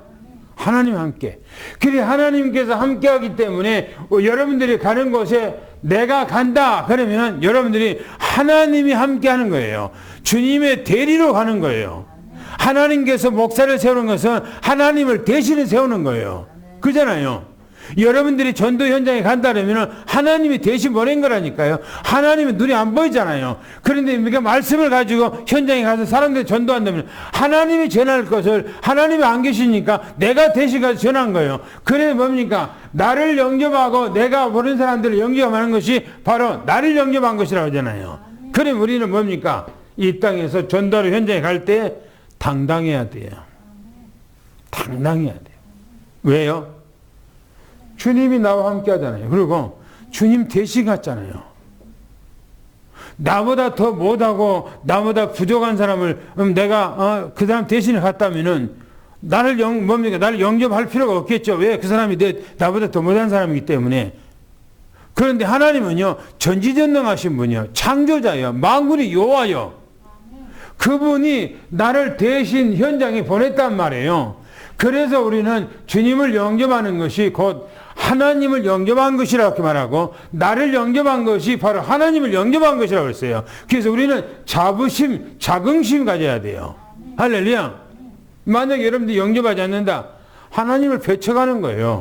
하나님 함께. 그래 하나님께서 함께하기 때문에 여러분들이 가는 곳에 내가 간다 그러면 여러분들이 하나님이 함께하는 거예요. 주님의 대리로 가는 거예요. 하나님께서 목사를 세우는 것은 하나님을 대신해 세우는 거예요. 그잖아요. 여러분들이 전도 현장에 간다면 하나님이 대신 보낸 거라니까요. 하나님은 눈에 안 보이잖아요. 그런데 우리가 말씀을 가지고 현장에 가서 사람들이 전도한다면 하나님이 전할 것을 하나님이 안 계시니까 내가 대신 가서 전한 거예요. 그래 뭡니까? 나를 영접하고 내가 보는 사람들을 영접하는 것이 바로 나를 영접한 것이라고 하잖아요. 그럼 우리는 뭡니까? 이 땅에서 전도로 현장에 갈 때 당당해야 돼요. 당당해야 돼요. 왜요? 주님이 나와 함께 하잖아요. 그리고 주님 대신 갔잖아요. 나보다 더 못하고 나보다 부족한 사람을 내가 그 사람 대신에 갔다면은 나를 영접할 필요가 없겠죠. 왜? 그 사람이 나보다 더 못한 사람이기 때문에. 그런데 하나님은요, 전지전능하신 분이요, 창조자예요, 만군의 여호와요. 그분이 나를 대신 현장에 보냈단 말이에요. 그래서 우리는 주님을 영접하는 것이 곧 하나님을 영접한 것이라고 이렇게 말하고, 나를 영접한 것이 바로 하나님을 영접한 것이라고 했어요. 그래서 우리는 자긍심 가져야 돼요. 할렐루야. 만약 여러분들이 영접하지 않는다, 하나님을 배척하는 거예요.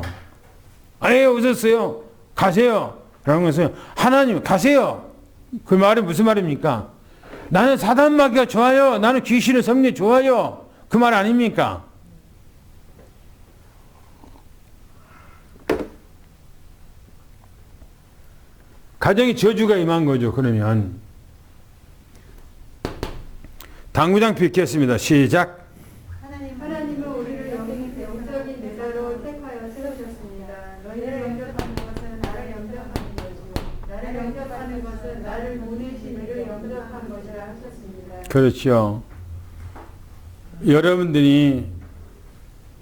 아예 오셨어요. 가세요. 라는 것은 하나님 가세요. 그 말은 무슨 말입니까? 나는 사단 마귀가 좋아요. 나는 귀신의 섭리 좋아요. 그 말 아닙니까? 가정에 저주가 임한 거죠. 그러면 당구장 빚겠습니다. 시작. 하나님은 우리를 영적인 대사로 택하여 세우셨습니다. 너희를 영접하는 것은 나를 영접하는 것이고 나를 영접하는 것은 나를 보내신 이를 영접한 것이라 하셨습니다. 그렇죠. 여러분들이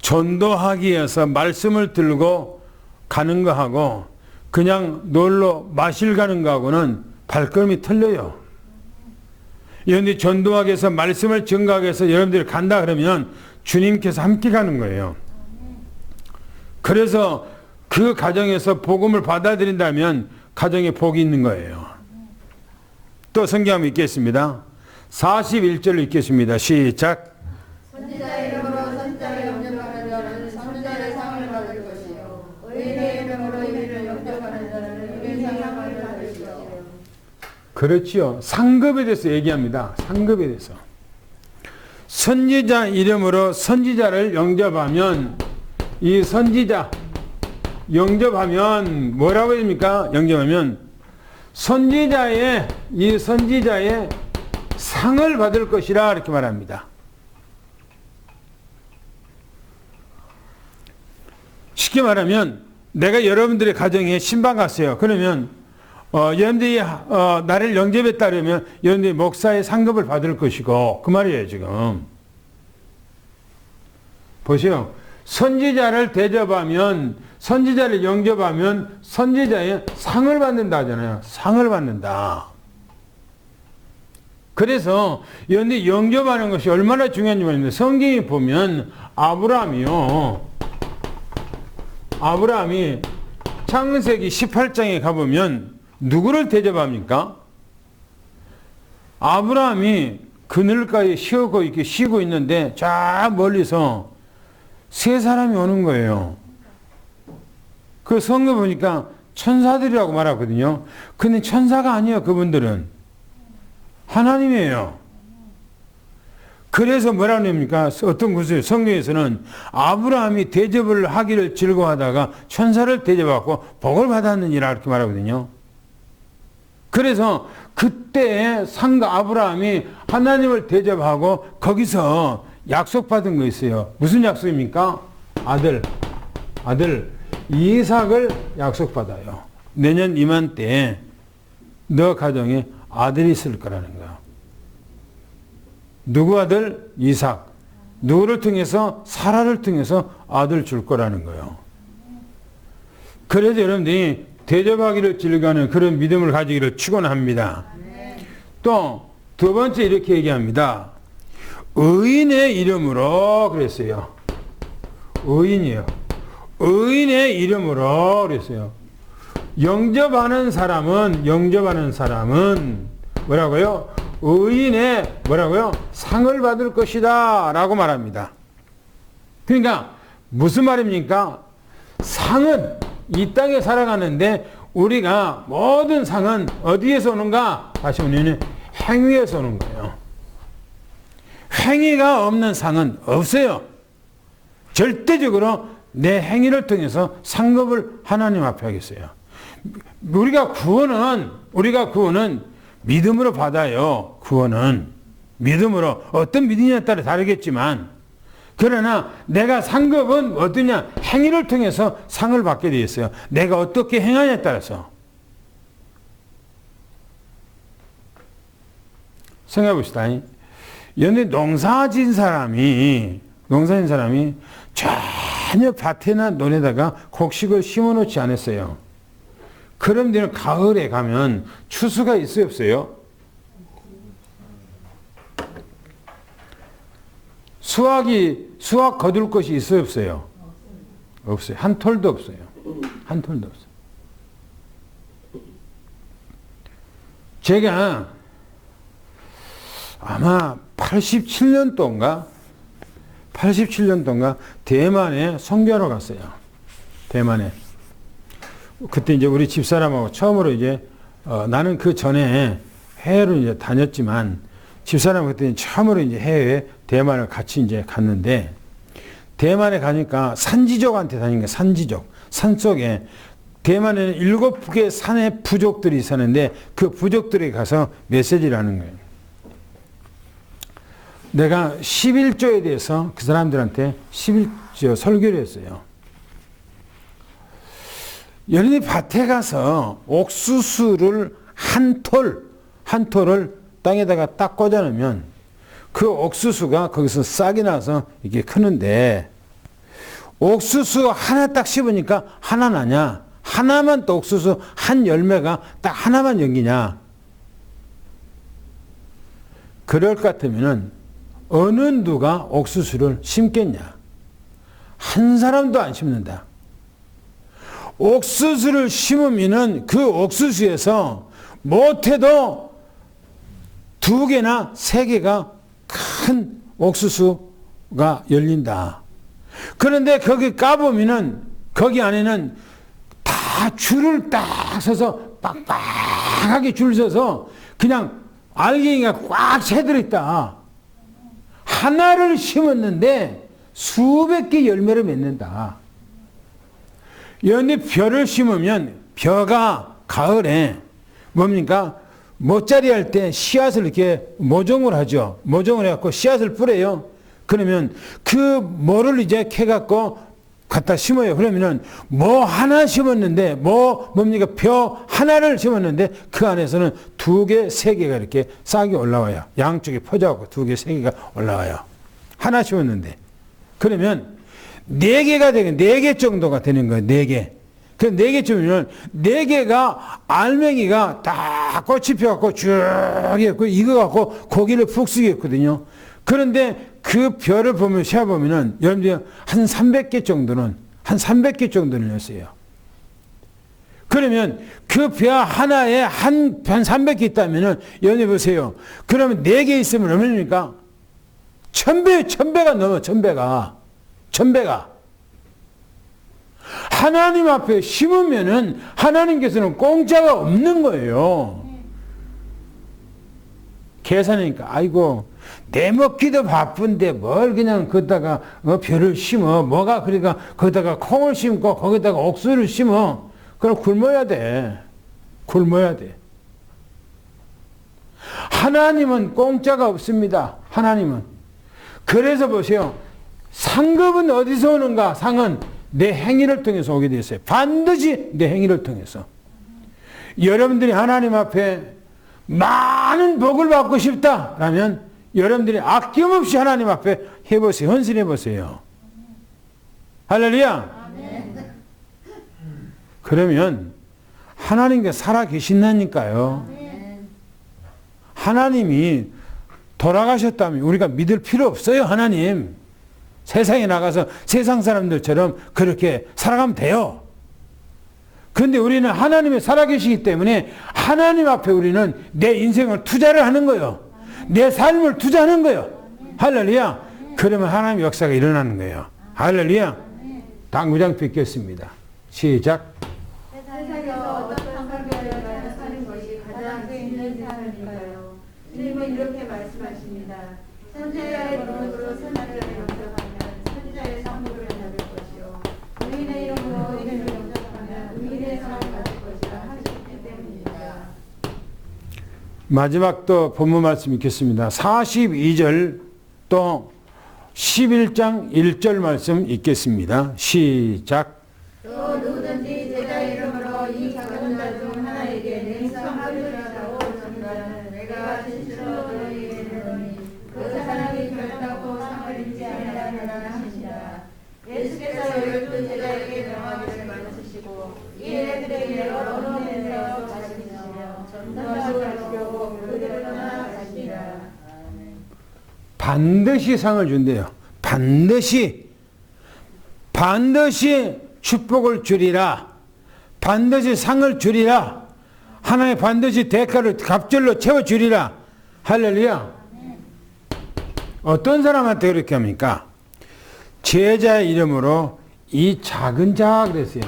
전도하기 위해서 말씀을 들고 가는 거하고 그냥 놀러 마실 가는 거하고는 발걸음이 틀려요. 여러분들이 전도하기 위해서 말씀을 증거하기 위해서 여러분들이 간다 그러면 주님께서 함께 가는 거예요. 그래서 그 가정에서 복음을 받아들인다면 가정에 복이 있는 거예요. 또 성경 읽겠습니다. 41절 읽겠습니다. 시작. 선지자 이름으로 선지자를 영접하는 자는 선지자의 상을 받을 것이요 의인의 이름으로 의인을 영접하는 자는 의인의 상을 받을 것이요. 그렇지요. 상급에 대해서 얘기합니다. 상급에 대해서. 선지자 이름으로 선지자를 영접하면 이 선지자 영접하면 뭐라고 합니까? 영접하면 선지자의 상을 받을 것이라 이렇게 말합니다. 쉽게 말하면 내가 여러분들의 가정에 신방 갔어요. 그러면 여러분들이 나를 영접했다 그러면 여러분들이 목사의 상급을 받을 것이고 그 말이에요. 지금 보세요. 선지자를 대접하면 선지자를 영접하면 선지자의 상을 받는다 하잖아요. 상을 받는다. 그래서 여러분들이 영접하는 것이 얼마나 중요한지 모르겠는데 성경에 보면 아브라함이 창세기 18장에 가보면 누구를 대접합니까? 아브라함이 그늘가에 쉬고 있는데 저 멀리서 세 사람이 오는 거예요. 그 성경 보니까 천사들이라고 말하거든요. 근데 천사가 아니에요. 그분들은 하나님이에요. 그래서 뭐라고 합니까? 어떤 곳에 성경에서는 아브라함이 대접을 하기를 즐거워하다가 천사를 대접하고 복을 받았느니라 이렇게 말하거든요. 그래서 그때 상가 아브라함이 하나님을 대접하고 거기서 약속받은 거 있어요. 무슨 약속입니까? 아들 이삭을 약속받아요. 내년 이맘때에 너 가정에 아들이 있을 거라는 거예요. 누구 아들? 이삭. 누구를 통해서? 사라를 통해서 아들 줄 거라는 거예요. 그래서 여러분들이 대접하기를 즐거워하는 그런 믿음을 가지기를 축원합니다. 또 두 번째 이렇게 얘기합니다. 의인의 이름으로 그랬어요. 의인이에요. 의인의 이름으로 그랬어요. 영접하는 사람은 뭐라고요? 의인의 뭐라고요? 상을 받을 것이다 라고 말합니다. 그러니까 무슨 말입니까? 상은 이 땅에 살아가는데 우리가 모든 상은 어디에서 오는가? 다시 보면 행위에서 오는 거예요. 행위가 없는 상은 없어요. 절대적으로 내 행위를 통해서 상급을 하나님 앞에 하겠어요. 우리가 구원은 믿음으로 받아요. 구원은 믿음으로, 어떤 믿음에 따라 다르겠지만, 그러나 내가 상급은 어떠냐? 행위를 통해서 상을 받게 되어 있어요. 내가 어떻게 행하냐에 따라서. 생각해 봅시다. 연애 농사진 사람이 전혀 밭에나 논에다가 곡식을 심어 놓지 않았어요. 그런데 가을에 가면 추수가 있어요, 없어요? 수확 거둘 것이 있어요, 없어요? 없어요. 한 톨도 없어요. 한 톨도 없어요. 제가 아마 87년도인가 대만에 선교하러 갔어요. 대만에. 그때 이제 우리 집사람하고 처음으로 이제 나는 그 전에 해외로 이제 다녔지만 집사람 그때 처음으로 이제 해외에 대만을 같이 이제 갔는데, 대만에 가니까 산지족한테 다닌 거예요. 산지족. 산속에 대만에는 7개 산의 부족들이 있었는데 그 부족들에 가서 메시지를 하는 거예요. 내가 11조에 대해서 그 사람들한테 11조 설교를 했어요. 여러분이 밭에 가서 옥수수를 한 톨을 땅에다가 딱 꽂아놓으면 그 옥수수가 거기서 싹이 나서 이렇게 크는데, 옥수수 하나 딱 씹으니까 하나 나냐? 하나만 또 옥수수 한 열매가 딱 하나만 연기냐? 그럴 것 같으면은 어느 누가 옥수수를 심겠냐? 한 사람도 안 심는다. 옥수수를 심으면은 그 옥수수에서 못해도 2개나 3개가 큰 옥수수가 열린다. 그런데 거기 까보면은 거기 안에는 다 줄을 딱 서서 빡빡하게 줄 서서 그냥 알갱이가 꽉 새들어 있다. 하나를 심었는데 수백 개 열매를 맺는다. 연잎 벼를 심으면 벼가 가을에 뭡니까? 모짜리 할 때 씨앗을 이렇게 모종을 하죠. 모종을 해갖고 씨앗을 뿌려요. 그러면 그 뭐를 이제 캐갖고 갖다 심어요. 그러면은 뭐 하나 심었는데 뭡니까? 벼 하나를 심었는데 그 안에서는 2개, 3개가 이렇게 싹이 올라와요. 양쪽에 퍼져갖고 2개, 3개가 올라와요. 하나 심었는데. 그러면 4개가 되면 4개 정도가 되는 거예요. 4개. 그 4개쯤이면 4개가 알맹이가 다 꽃이 펴갖고 쭉 해갖고 익어갖고 고기를 푹 쓰겠거든요. 그런데 그 벼를 보면, 세어보면은 여러분들이 한 300개 정도는 였어요. 그러면 그 벼 하나에 한 300개 있다면은, 연해 보세요. 그러면 4개 있으면 얼마입니까? 1000배가 넘어, 1000배가. 하나님 앞에 심으면은 하나님께서는 공짜가 없는 거예요. 계산하니까, 아이고, 내 먹기도 바쁜데 뭘 그냥 거기다가 벼를 심어. 뭐가 그러니까 거기다가 콩을 심고 거기다가 옥수수를 심어. 그럼 굶어야 돼. 하나님은 공짜가 없습니다. 하나님은. 그래서 보세요. 상급은 어디서 오는가? 상은 내 행위를 통해서 오게 되어 있어요. 반드시 내 행위를 통해서. 여러분들이 하나님 앞에 많은 복을 받고 싶다라면 여러분들이 아낌없이 하나님 앞에 해보세요. 헌신해보세요. 할렐루야. 그러면 하나님께 살아계신다니까요. 하나님이 돌아가셨다면 우리가 믿을 필요 없어요. 하나님 세상에 나가서 세상 사람들처럼 그렇게 살아가면 돼요. 그런데 우리는 하나님이 살아계시기 때문에 하나님 앞에 우리는 내 인생을 투자를 하는 거예요. 내 삶을 투자하는 거예요. 할렐루야. 그러면 하나님의 역사가 일어나는 거예요. 할렐루야. 당구장 뵙겠습니다. 시작. 세상에서 어떤 상관관계를 사는 것이 가장 있는 삶일까요? 주님은 이렇게 말씀하십니다. 선지자의 이름으로 선지자를 영접하면 선지자의 상급을 받을 것이요 의인의 이름으로 의인을 영접하면 의인의 상을 받을 것이라 하셨기 때문입니다. 마지막 또 본문 말씀 읽겠습니다. 42절 또 11장 1절 말씀 읽겠습니다. 시작. 또 누구든지 제자 이름으로 이 작은 자 중 하나에게 냉성 하루라고 전하는 내가 진실로 너희에게 이르노니 그 사람이 결단코 상을 입지 아니하리라 하시니라. 예수께서 12 제자에게 명하기를 마치시고 이 애들에게 언론에서 가르치시며 전도하시고 가시려고 그들을 떠나 가시니라. 반드시 상을 준대요. 반드시 축복을 주리라. 반드시 상을 주리라. 하나님 반드시 대가를 갑절로 채워주리라. 할렐루야. 어떤 사람한테 그렇게 합니까? 제자의 이름으로 이 작은 자 그랬어요.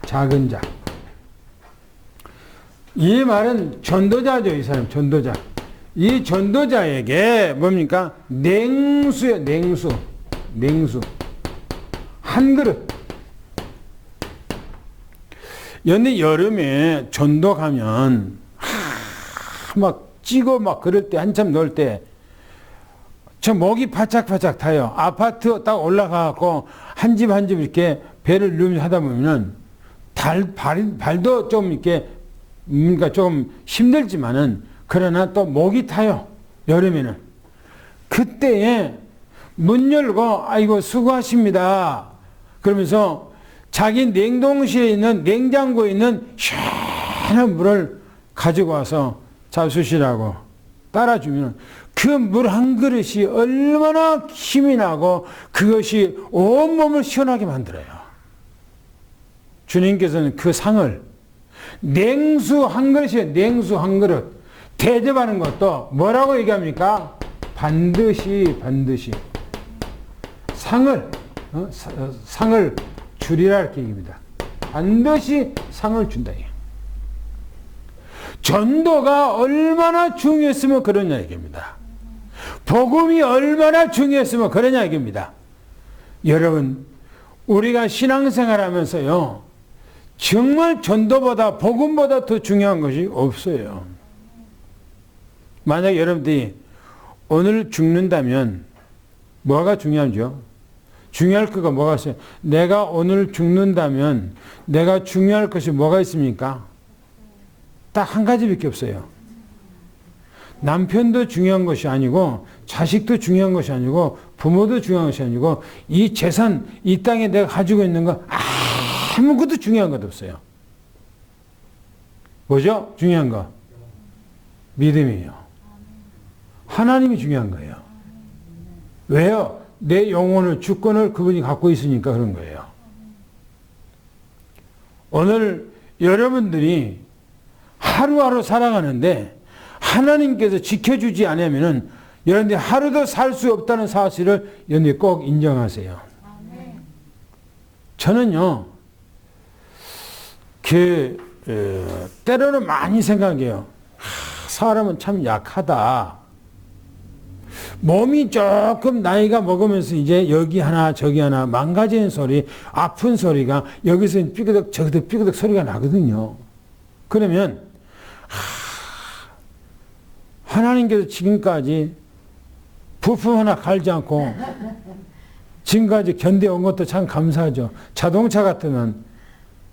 작은 자. 이 말은 전도자죠. 이 사람 전도자. 이 전도자에게 뭡니까? 냉수요. 냉수. 한 그릇. 연데 여름에 전도 가면 막 찌고 막 그럴 때 한참 놀 때 저 목이 바짝바짝 타요. 아파트 딱 올라가고 한 집 한 집 이렇게 배를 누르면서 하다 보면은 발도 좀 이렇게 그러니까 좀 힘들지만은 그러나 또 목이 타요. 여름에는. 그때에 문 열고 아이고 수고하십니다. 그러면서 자기 냉동실에 있는 냉장고에 있는 시원한 물을 가지고 와서 잡수시라고 따라주면 그 물 한 그릇이 얼마나 힘이 나고 그것이 온몸을 시원하게 만들어요. 주님께서는 그 상을 냉수 한 그릇이에요. 냉수 한 그릇. 대접하는 것도 뭐라고 얘기합니까? 반드시 상을 주리라 이렇게 얘기합니다. 반드시 상을 준다. 전도가 얼마나 중요했으면 그러냐 얘기입니다. 복음이 얼마나 중요했으면 그러냐 얘기입니다. 여러분, 우리가 신앙생활 하면서요, 정말 전도보다 복음보다 더 중요한 것이 없어요. 만약 여러분들이 오늘 죽는다면 뭐가 중요하죠? 중요할 거가 뭐가 있어요? 내가 오늘 죽는다면 내가 중요할 것이 뭐가 있습니까? 딱 한 가지밖에 없어요. 남편도 중요한 것이 아니고 자식도 중요한 것이 아니고 부모도 중요한 것이 아니고 이 재산, 이 땅에 내가 가지고 있는 거 아무것도 중요한 것 없어요. 뭐죠? 중요한 거? 믿음이에요. 하나님이 중요한 거예요. 왜요? 내 영혼을, 주권을 그분이 갖고 있으니까 그런 거예요. 오늘 여러분들이 하루하루 살아가는데 하나님께서 지켜주지 않으면은 여러분들이 하루도 살 수 없다는 사실을 여러분들이 꼭 인정하세요. 저는요, 때로는 많이 생각해요. 사람은 참 약하다. 몸이 조금 나이가 먹으면서 이제 여기 하나 저기 하나 망가지는 소리, 아픈 소리가 여기서 삐그덕 저기서 삐그덕 소리가 나거든요. 그러면 하나님께서 지금까지 부품 하나 갈지 않고 지금까지 견뎌온 것도 참 감사하죠. 자동차 같으면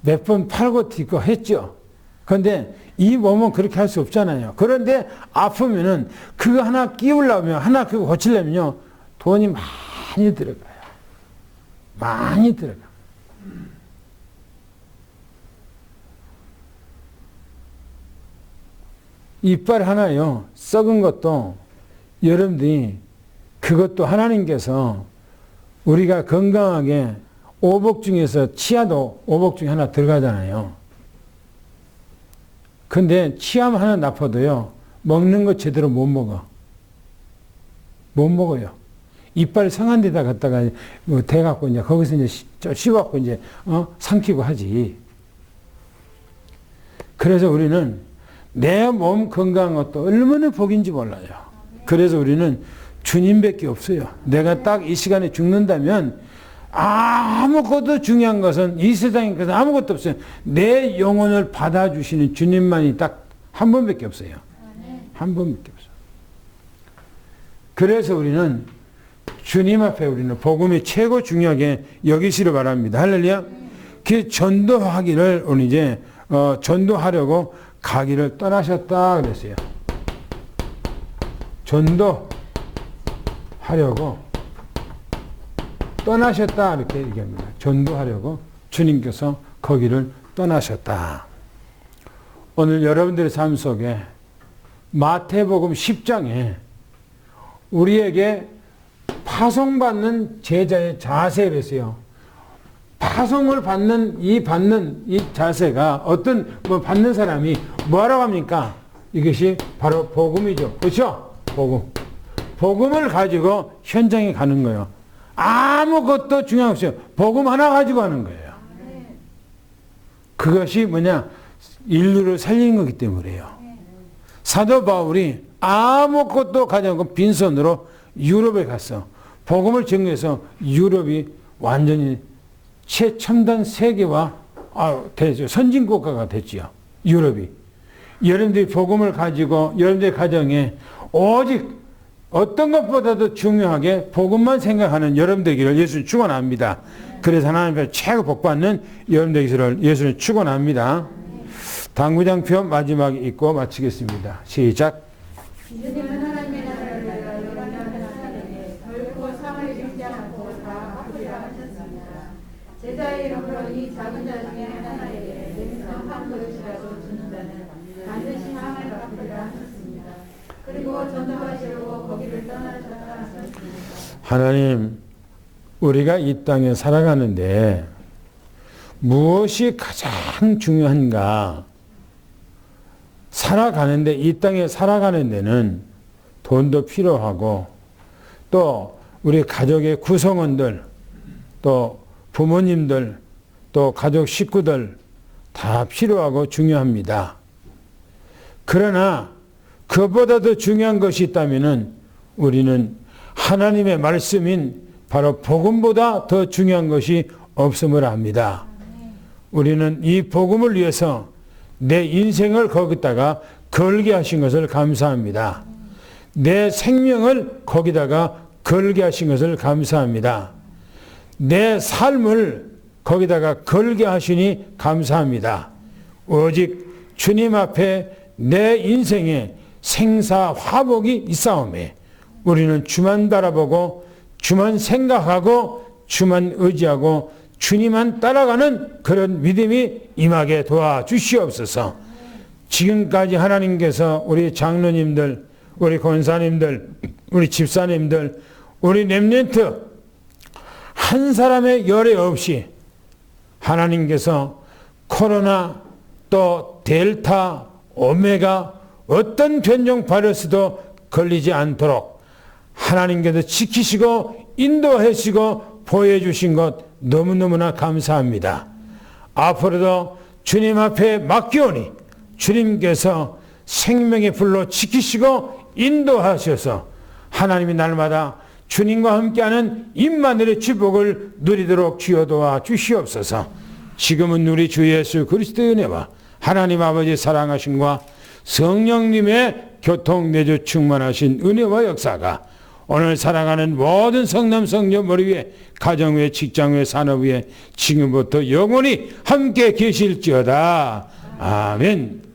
몇 번 팔고 딛고 했죠. 그런데 이 몸은 그렇게 할 수 없잖아요. 그런데 아프면은 그거 하나 끼우려면, 하나 그거 고치려면요, 돈이 많이 들어가요. 많이 들어가. 이빨 하나요, 썩은 것도 여러분들이 그것도 하나님께서 우리가 건강하게 오복 중에서 치아도 오복 중에 하나 들어가잖아요. 근데 치아만 하나 나빠도요, 먹는 거 제대로 못 먹어. 못 먹어요. 이빨 성한 데다 갖다가 뭐 대갖고 이제 거기서 이제 씹어갖고 이제 삼키고 하지. 그래서 우리는 내 몸 건강한 것도 얼마나 복인지 몰라요. 그래서 우리는 주님밖에 없어요. 내가 딱 이 시간에 죽는다면 아무것도 중요한 것은 이 세상에 것은 아무것도 없어요. 내 영혼을 받아주시는 주님만이 딱 한 번밖에 없어요. 한 번밖에 없어요. 그래서 우리는 주님 앞에 우리는 복음이 최고 중요하게 여기시를 바랍니다. 할렐루야. 그 전도하기를 오늘 이제 전도하려고 가기를 떠나셨다 그랬어요. 전도하려고 떠나셨다 이렇게 얘기합니다. 전도하려고 주님께서 거기를 떠나셨다. 오늘 여러분들의 삶 속에 마태복음 10장에 우리에게 파송받는 제자의 자세랬어요. 파송을 받는 이 자세가 어떤 받는 사람이 뭐라고 합니까? 이것이 바로 복음이죠. 그렇죠? 복음을 가지고 현장에 가는 거예요. 아무것도 중요한 없어요. 복음 하나 가지고 가는 거예요. 그것이 뭐냐? 인류를 살리는 거기 때문에요. 사도 바울이 아무것도 가지 않고 빈손으로 유럽에 갔어. 복음을 전개해서 유럽이 완전히 최첨단 세계화 되죠. 선진국가가 됐지요. 유럽이. 여러분들이 복음을 가지고 여러분들의 가정에 오직 어떤 것보다도 중요하게 복음만 생각하는 여러분들에게를 예수는 축원합니다. 그래서 하나님 앞에 최고 복받는 여러분들에게를 예수는 축원합니다. 당구장표 마지막에 읽고 마치겠습니다. 시작. 주님은 하나님의 나라를 내가 여러분의 하나님에게 결코 상을 주지 않고 다 갚으리라 하셨습니다. 제자의 이름으로 이 작은 자 중에 하나에게 냉성 한 그릇이라도 주는 자는 반드시 상을 갚으리라 하셨습니다. 그리고 전도하시려고 거기를 떠나셨다 하셨습니다. 하나님, 우리가 이 땅에 살아가는데 무엇이 가장 중요한가? 살아가는데, 이 땅에 살아가는 데는 돈도 필요하고, 또 우리 가족의 구성원들, 또 부모님들, 또 가족 식구들 다 필요하고 중요합니다. 그러나 그보다도 중요한 것이 있다면 우리는 하나님의 말씀인 바로 복음보다 더 중요한 것이 없음을 압니다. 우리는 이 복음을 위해서 내 인생을 거기다가 걸게 하신 것을 감사합니다. 내 생명을 거기다가 걸게 하신 것을 감사합니다. 내 삶을 거기다가 걸게 하시니 감사합니다. 오직 주님 앞에 내 인생에 생사화복이 있사오매 우리는 주만 바라보고 주만 생각하고 주만 의지하고 주님만 따라가는 그런 믿음이 임하게 도와주시옵소서. 지금까지 하나님께서 우리 장로님들, 우리 권사님들, 우리 집사님들, 우리 렘넌트 한 사람의 열애 없이 하나님께서 코로나 또 델타, 오메가 어떤 변종 바이러스도 걸리지 않도록 하나님께서 지키시고 인도하시고 보여주신 것 너무너무나 감사합니다. 앞으로도 주님 앞에 맡기오니 주님께서 생명의 불로 지키시고 인도하셔서 하나님이 날마다 주님과 함께하는 임마누엘의 축복을 누리도록 주여 도와 주시옵소서. 지금은 우리 주 예수 그리스도의 은혜와 하나님 아버지의 사랑하심과 성령님의 교통 내주 충만하신 은혜와 역사가 오늘 살아가는 모든 성남 성녀 머리 위에 가정 위에 직장 위에 산업 위에 지금부터 영원히 함께 계실지어다. 아멘.